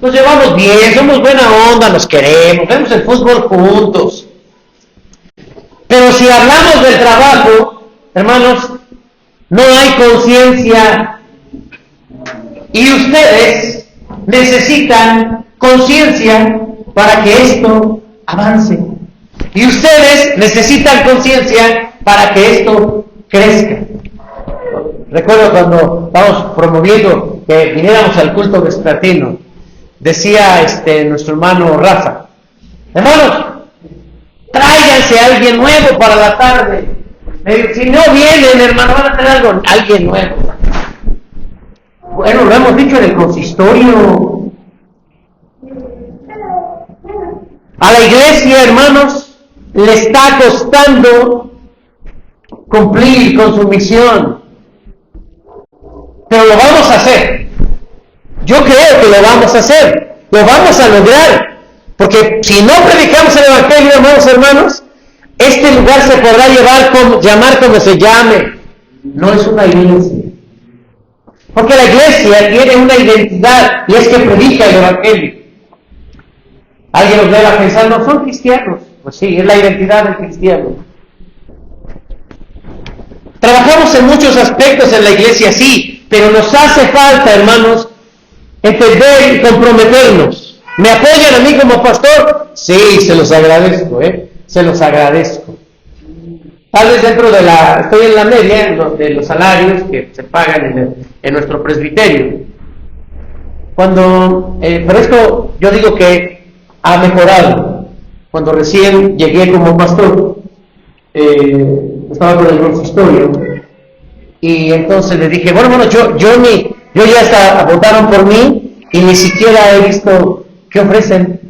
Nos llevamos bien, somos buena onda, nos queremos, vemos el fútbol juntos. Pero si hablamos del trabajo, hermanos, no hay conciencia. Y ustedes necesitan conciencia para que esto avance. Y ustedes necesitan conciencia para que esto crezca. Recuerdo cuando estábamos promoviendo que viniéramos al culto vespertino, decía nuestro hermano Rafa: hermanos, tráiganse a alguien nuevo para la tarde. Si no vienen, hermano, van a tener alguien nuevo. Bueno, lo hemos dicho en el consistorio. A la iglesia, hermanos, le está costando cumplir con su misión. Pero lo vamos a hacer. Yo creo que lo vamos a hacer. Lo vamos a lograr. Porque si no predicamos el Evangelio, hermanos, este lugar se podrá llamar como se llame. No es una iglesia. Porque la iglesia tiene una identidad, y es que predica el Evangelio. Alguien nos debe pensar, no son cristianos. Pues sí, es la identidad del cristiano. Trabajamos en muchos aspectos en la iglesia, sí, pero nos hace falta, hermanos, entender y comprometernos. ¿Me apoyan a mí como pastor? Sí, se los agradezco, se los agradezco. Tal vez estoy en la media de los salarios que se pagan en nuestro presbiterio. Pero esto yo digo que ha mejorado. Cuando recién llegué como pastor, estaba con el consistorio, y entonces le dije, bueno, yo ya hasta votaron por mí, y ni siquiera he visto qué ofrecen.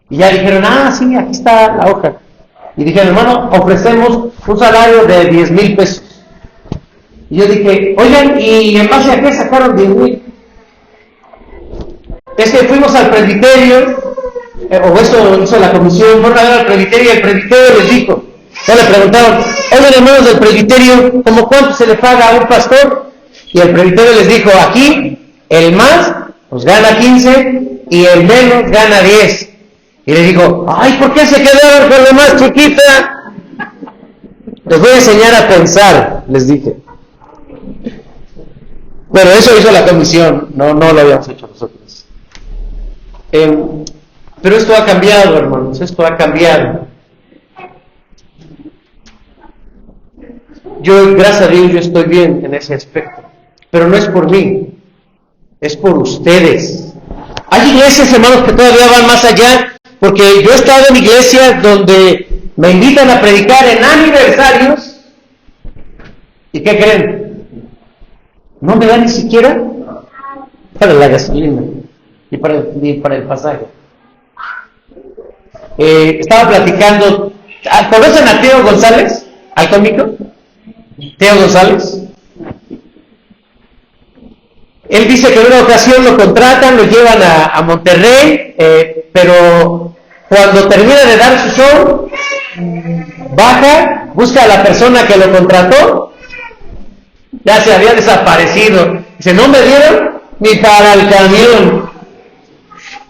Y ya dijeron, sí, aquí está la hoja. Y dijeron, hermano, ofrecemos un salario de 10,000 pesos. Y yo dije, oigan, ¿y en base a qué sacaron 10,000? Es que fuimos al presbiterio, o eso hizo la comisión, fueron a ver al presbiterio, y el presbiterio les dijo, ya le preguntaron, oigan, hermanos del presbiterio, ¿cómo cuánto se le paga a un pastor? Y el presbiterio les dijo, aquí, el más, pues gana 15, y el menos gana 10. Y le digo, ¿por qué se quedaron con la más chiquita? Les voy a enseñar a pensar, les dije. Bueno, eso hizo la comisión, no lo habíamos hecho nosotros. Pero esto ha cambiado, hermanos, esto ha cambiado. Yo, gracias a Dios, yo estoy bien en ese aspecto. Pero no es por mí, es por ustedes. Hay iglesias, hermanos, que todavía van más allá, porque yo he estado en iglesias donde me invitan a predicar en aniversarios. ¿Y qué creen? No me dan ni siquiera para la gasolina y para el pasaje. Estaba platicando, ¿conocen a Teo González? ¿Al cómico? Teo González. Él dice que en una ocasión lo contratan, lo llevan a Monterrey, pero cuando termina de dar su show, baja, busca a la persona que lo contrató, ya se había desaparecido. Dice, no me dieron ni para el camión.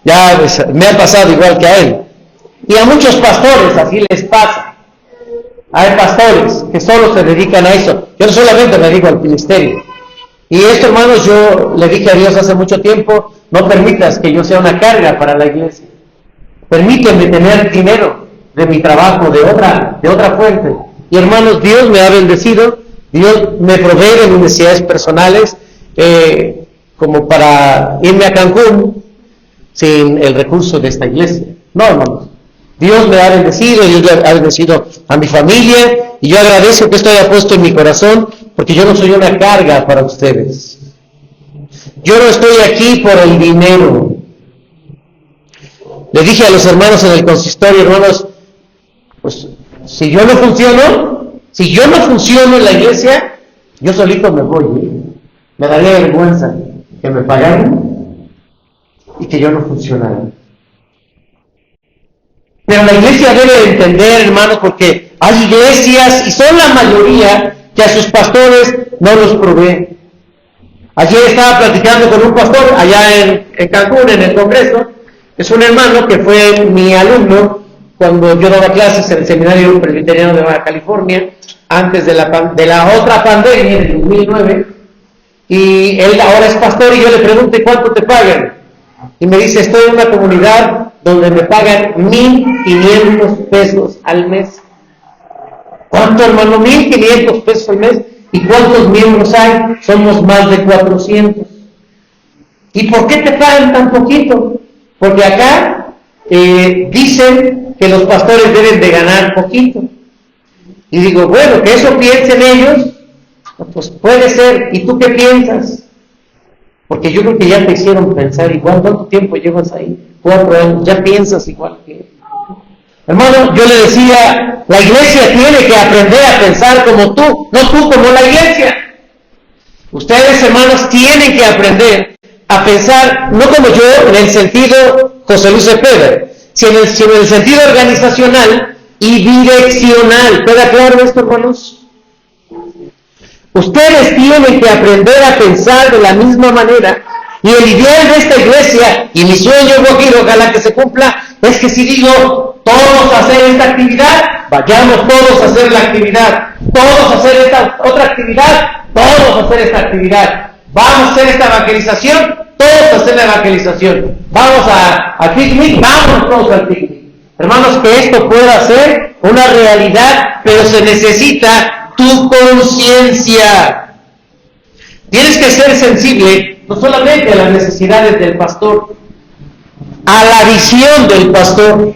Ya pues, me ha pasado igual que a él. Y a muchos pastores así les pasa. Hay pastores que solo se dedican a eso. Yo solamente me dedico al ministerio. Y esto, hermanos, yo le dije a Dios hace mucho tiempo, no permitas que yo sea una carga para la iglesia. Permíteme tener dinero de mi trabajo, de otra fuente. Y hermanos, Dios me ha bendecido, Dios me provee de mis necesidades personales, como para irme a Cancún, sin el recurso de esta iglesia. No, hermanos. Dios me ha bendecido, Dios ha bendecido a mi familia, y yo agradezco que esto haya puesto en mi corazón, porque yo no soy una carga para ustedes. Yo no estoy aquí por el dinero. Le dije a los hermanos en el consistorio, hermanos, pues si yo no funciono en la iglesia, yo solito me voy, ¿eh? Me daría vergüenza que me pagaran y que yo no funcionara. Pero la iglesia debe entender, hermanos, porque hay iglesias, y son la mayoría, que a sus pastores no los provee. Ayer estaba platicando con un pastor allá en Cancún, en el Congreso. Es un hermano que fue mi alumno cuando yo daba clases en el Seminario Presbiteriano de Baja California, antes de la otra pandemia, en 2009. Y él ahora es pastor, y yo le pregunto, ¿cuánto te pagan? Y me dice, estoy en una comunidad donde me pagan 1,500 pesos al mes. ¿Cuánto, hermano? 1,500 pesos al mes. ¿Y cuántos miembros hay? Somos más de 400. ¿Y por qué te pagan tan poquito? Porque acá dicen que los pastores deben de ganar poquito. Y digo, bueno, que eso piensen ellos, pues puede ser. ¿Y tú qué piensas? Porque yo creo que ya te hicieron pensar igual. ¿Cuánto tiempo llevas ahí? 4 años. Ya piensas igual que él. Hermano, yo le decía, la iglesia tiene que aprender a pensar como tú, no tú como la iglesia. Ustedes, hermanos, tienen que aprender a pensar, no como yo, en el sentido José Luis Cepeda, sino en el sentido organizacional y direccional. ¿Queda claro esto, hermanos? Ustedes tienen que aprender a pensar de la misma manera. Y el ideal de esta iglesia, y mi sueño, Guajiro, ojalá que se cumpla, es que si digo, todos a hacer esta actividad, vayamos todos a hacer la actividad. Todos a hacer esta otra actividad, todos a hacer esta actividad. Vamos a hacer esta evangelización, todos a hacer la evangelización. Vamos al picnic, vamos todos al picnic. Hermanos, que esto pueda ser una realidad, pero se necesita tu conciencia. Tienes que ser sensible, no solamente a las necesidades del pastor, a la visión del pastor,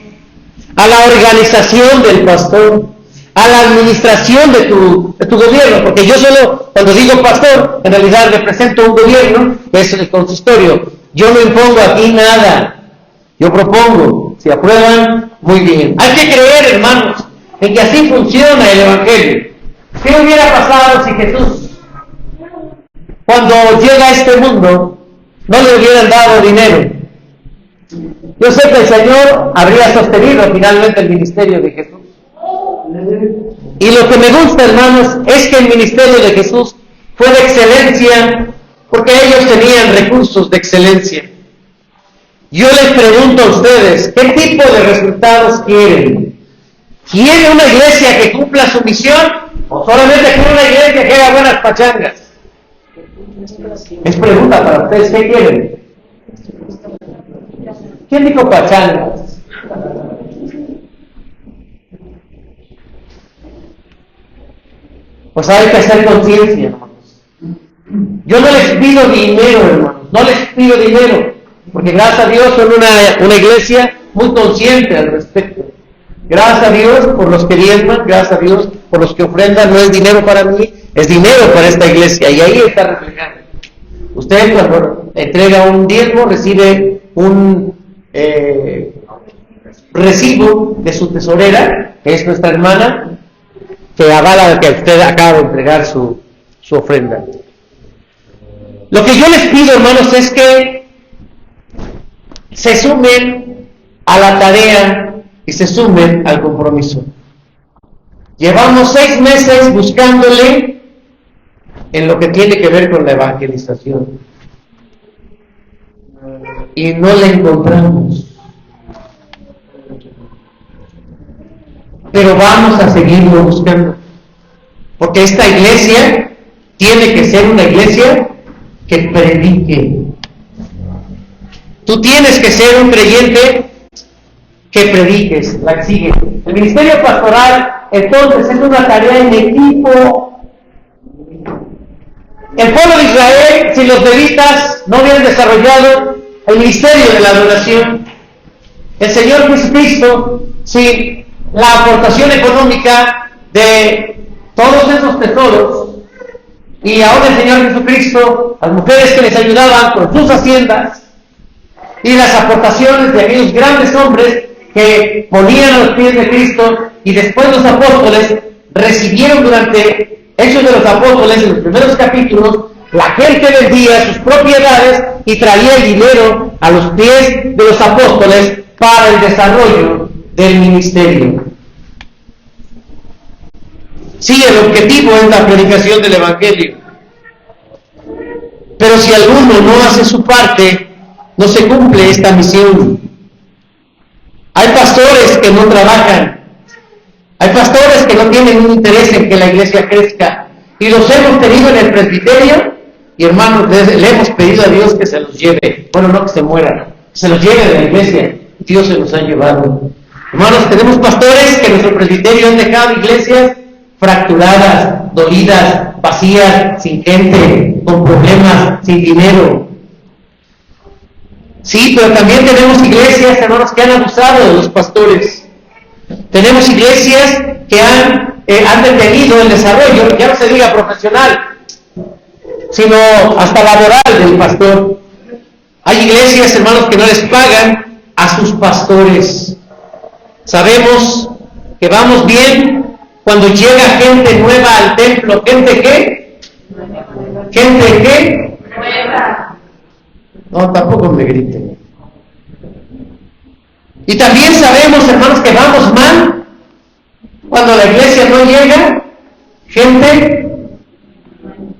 a la organización del pastor, a la administración de tu gobierno, porque yo solo, cuando digo pastor, en realidad represento un gobierno, que es el consistorio. Yo no impongo aquí nada, yo propongo. Si aprueban, muy bien. Hay que creer, hermanos, en que así funciona el Evangelio. ¿Qué hubiera pasado si Jesús, cuando llega a este mundo, no le hubieran dado dinero? Yo sé que el Señor habría sostenido finalmente el ministerio de Jesús. Y lo que me gusta, hermanos, es que el ministerio de Jesús fue de excelencia, porque ellos tenían recursos de excelencia. Yo les pregunto a ustedes, ¿qué tipo de resultados quieren? ¿Quieren una iglesia que cumpla su misión? ¿O solamente quieren una iglesia que haga buenas pachangas? Es pregunta para ustedes, ¿qué quieren? ¿Quién dijo pachangas? Pues hay que hacer conciencia, hermanos. Yo no les pido dinero, hermanos, no les pido dinero, porque gracias a Dios son una iglesia muy consciente al respecto. Gracias a Dios por los que diezman, gracias a Dios por los que ofrendan. No es dinero para mí, es dinero para esta iglesia, y ahí está reflejado. Usted, cuando entrega un diezmo, recibe un recibo de su tesorera, que es nuestra hermana, que avala que usted acaba de entregar su ofrenda. Lo que yo les pido, hermanos, es que se sumen a la tarea y se sumen al compromiso. Llevamos 6 meses buscándole en lo que tiene que ver con la evangelización y no la encontramos. Pero vamos a seguirlo buscando, porque esta iglesia tiene que ser una iglesia que predique. Tú tienes que ser un creyente que prediques, la que sigue. El ministerio pastoral, entonces, es una tarea en equipo. El pueblo de Israel, si los levitas no hubieran desarrollado el ministerio de la adoración. El Señor Jesucristo, sin la aportación económica de todos esos tesoros, y ahora el Señor Jesucristo, las mujeres que les ayudaban con sus haciendas, y las aportaciones de aquellos grandes hombres que ponían a los pies de Cristo, y después los apóstoles recibieron durante Hechos de los Apóstoles, en los primeros capítulos, la gente vendía sus propiedades y traía el dinero a los pies de los apóstoles para el desarrollo del ministerio. Sí, el objetivo es la predicación del Evangelio. Pero si alguno no hace su parte, no se cumple esta misión. Hay pastores que no trabajan. Hay pastores que no tienen un interés en que la iglesia crezca. Y los hemos tenido en el presbiterio. Y hermanos, le hemos pedido a Dios que se los lleve. Bueno, no que se mueran. Que se los lleve de la iglesia. Dios se los ha llevado. Hermanos, tenemos pastores que en nuestro presbiterio han dejado iglesias fracturadas, dolidas, vacías, sin gente, con problemas, sin dinero. Sí, pero también tenemos iglesias, hermanos, que han abusado de los pastores. Tenemos iglesias que han detenido el desarrollo, ya no se diga profesional, sino hasta laboral del pastor. Hay iglesias, hermanos, que no les pagan a sus pastores. Sabemos que vamos bien cuando llega gente nueva al templo. ¿Gente qué? ¿Gente qué? Nueva. No, tampoco me griten. Y también sabemos, hermanos, que vamos mal cuando la iglesia no llega gente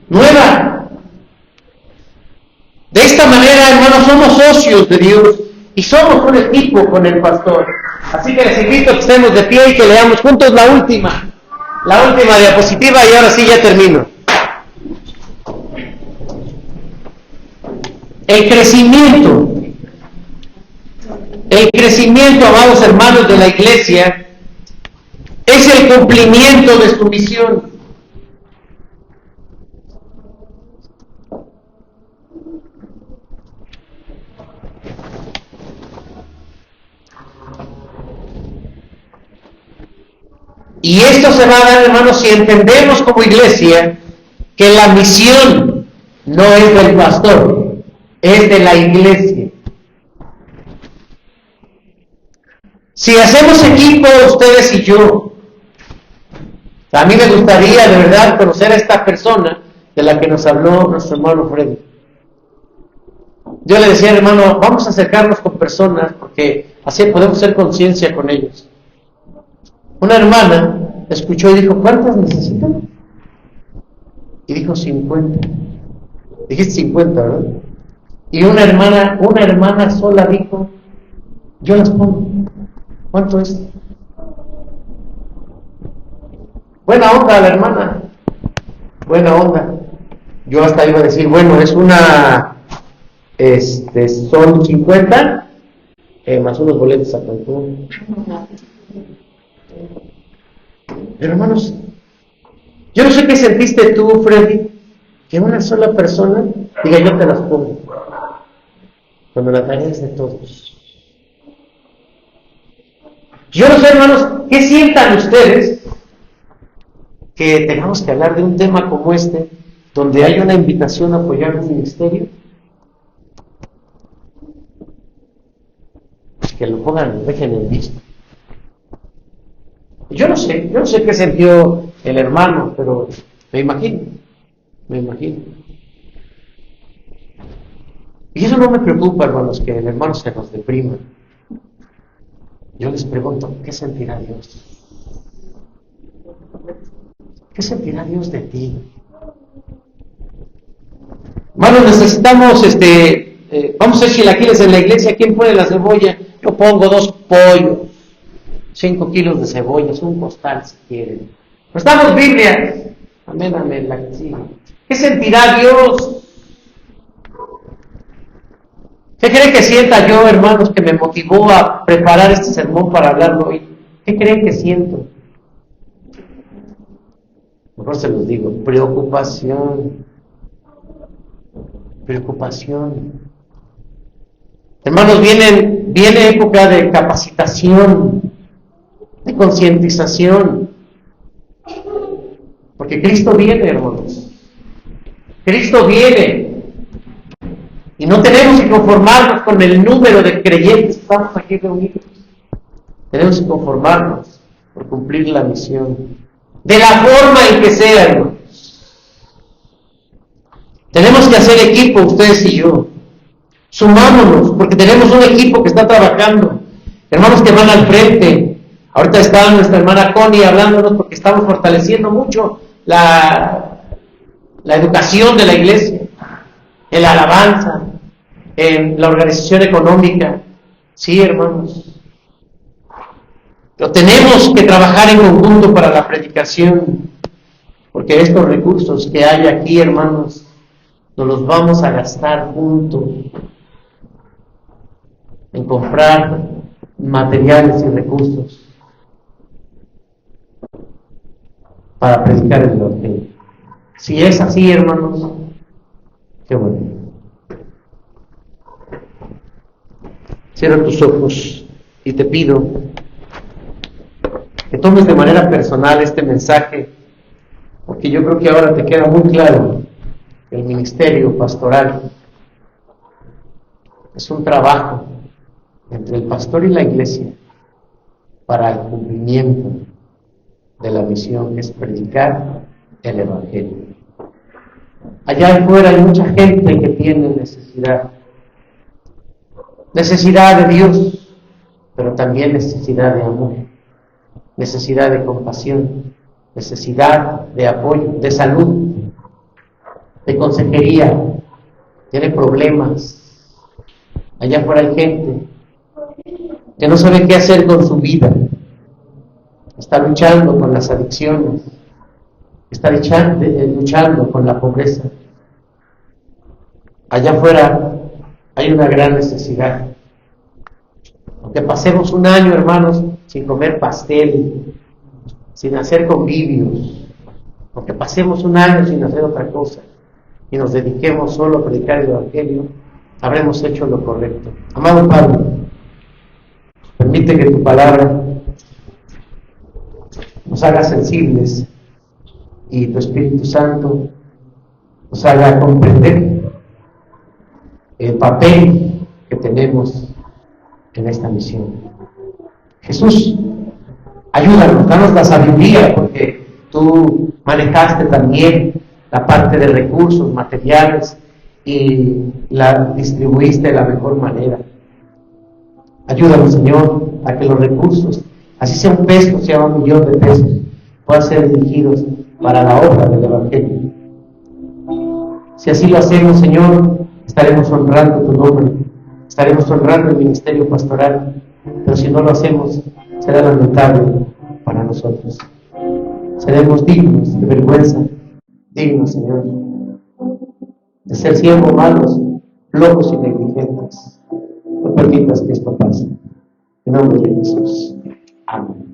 nueva. De esta manera, hermanos, somos socios de Dios y somos un equipo con el pastor. Así que les invito a que estemos de pie y que leamos juntos la última diapositiva, y ahora sí ya termino. El crecimiento, amados hermanos de la iglesia, es el cumplimiento de su misión. Y esto se va a dar, hermanos, si entendemos como iglesia que la misión no es del pastor, es de la iglesia. Si hacemos equipo, ustedes y yo, a mí me gustaría de verdad conocer a esta persona de la que nos habló nuestro hermano Freddy. Yo le decía, hermano, vamos a acercarnos con personas porque así podemos hacer conciencia con ellos. Una hermana escuchó y dijo, ¿cuántas necesitan? Y dijo 50. Dijiste 50, ¿verdad? Y una hermana sola dijo, yo las pongo. ¿Cuánto es? Buena onda la hermana. Buena onda. Yo hasta iba a decir, bueno, es una, son 50, más unos boletos a Cancún. Pero hermanos, yo no sé qué sentiste tú, Freddy, que una sola persona diga, yo te las pongo, cuando la tarea es de todos. Yo no sé, hermanos, ¿qué sientan ustedes que tengamos que hablar de un tema como este, donde hay una invitación a apoyar un ministerio? Que lo pongan, lo dejen en visto. Yo no sé qué sintió el hermano, pero me imagino. Y eso no me preocupa, hermanos, que el hermano se nos deprima. Yo les pregunto, ¿qué sentirá Dios? ¿Qué sentirá Dios de ti? Hermanos, necesitamos, vamos a hacer chilaquiles en la iglesia. ¿Quién pone la cebolla? Yo pongo 2 pollos, 5 kilos de cebollas, un costal si quieren. Prestamos Biblias. Amén, la que sigue. ¿Qué sentirá Dios? ¿Qué creen que sienta yo, hermanos, que me motivó a preparar este sermón para hablarlo hoy? ¿Qué creen que siento? Mejor se los digo, preocupación. Hermanos, viene época de capacitación, de concientización, porque Cristo viene, hermanos. Cristo viene. Y no tenemos que conformarnos con el número de creyentes que estamos aquí reunidos. Tenemos que conformarnos por cumplir la misión. De la forma en que sea, hermanos. Tenemos que hacer equipo, ustedes y yo. Sumámonos, porque tenemos un equipo que está trabajando. Hermanos que van al frente. Ahorita está nuestra hermana Connie hablándonos porque estamos fortaleciendo mucho la educación de la iglesia, en la alabanza, en la organización económica. Sí, hermanos. Pero tenemos que trabajar en conjunto para la predicación, porque estos recursos que hay aquí, hermanos, nos los vamos a gastar juntos en comprar materiales y recursos para predicar el evangelio. Si es así, hermanos, qué bueno. Cierra tus ojos y te pido que tomes de manera personal este mensaje, porque yo creo que ahora te queda muy claro que el ministerio pastoral es un trabajo entre el pastor y la iglesia para el cumplimiento de la misión, que es predicar el evangelio. Allá afuera hay mucha gente que tiene necesidad de Dios, pero también necesidad de amor, necesidad de compasión, necesidad de apoyo, de salud, de consejería, tiene problemas. Allá afuera hay gente que no sabe qué hacer con su vida, está luchando con las adicciones, está luchando con la pobreza. Allá afuera hay una gran necesidad. Aunque pasemos un año, hermanos, sin comer pastel, sin hacer convivios, aunque pasemos un año sin hacer otra cosa y nos dediquemos solo a predicar el evangelio, habremos hecho lo correcto. Amado Padre, permite que tu palabra nos haga sensibles y tu Espíritu Santo nos haga comprender el papel que tenemos en esta misión. Jesús, ayúdanos, danos la sabiduría, porque tú manejaste también la parte de recursos materiales y la distribuiste de la mejor manera. Ayúdanos, Señor, a que los recursos, así sea un peso, sea $1,000,000 de pesos, puedan ser dirigidos para la obra del evangelio. Si así lo hacemos, Señor, estaremos honrando tu nombre, estaremos honrando el ministerio pastoral, pero si no lo hacemos, será lamentable para nosotros. Seremos dignos de vergüenza, dignos, Señor, de ser siempre malos, locos y negligentes. No permitas que esto pase. En nombre de Jesús. Amén.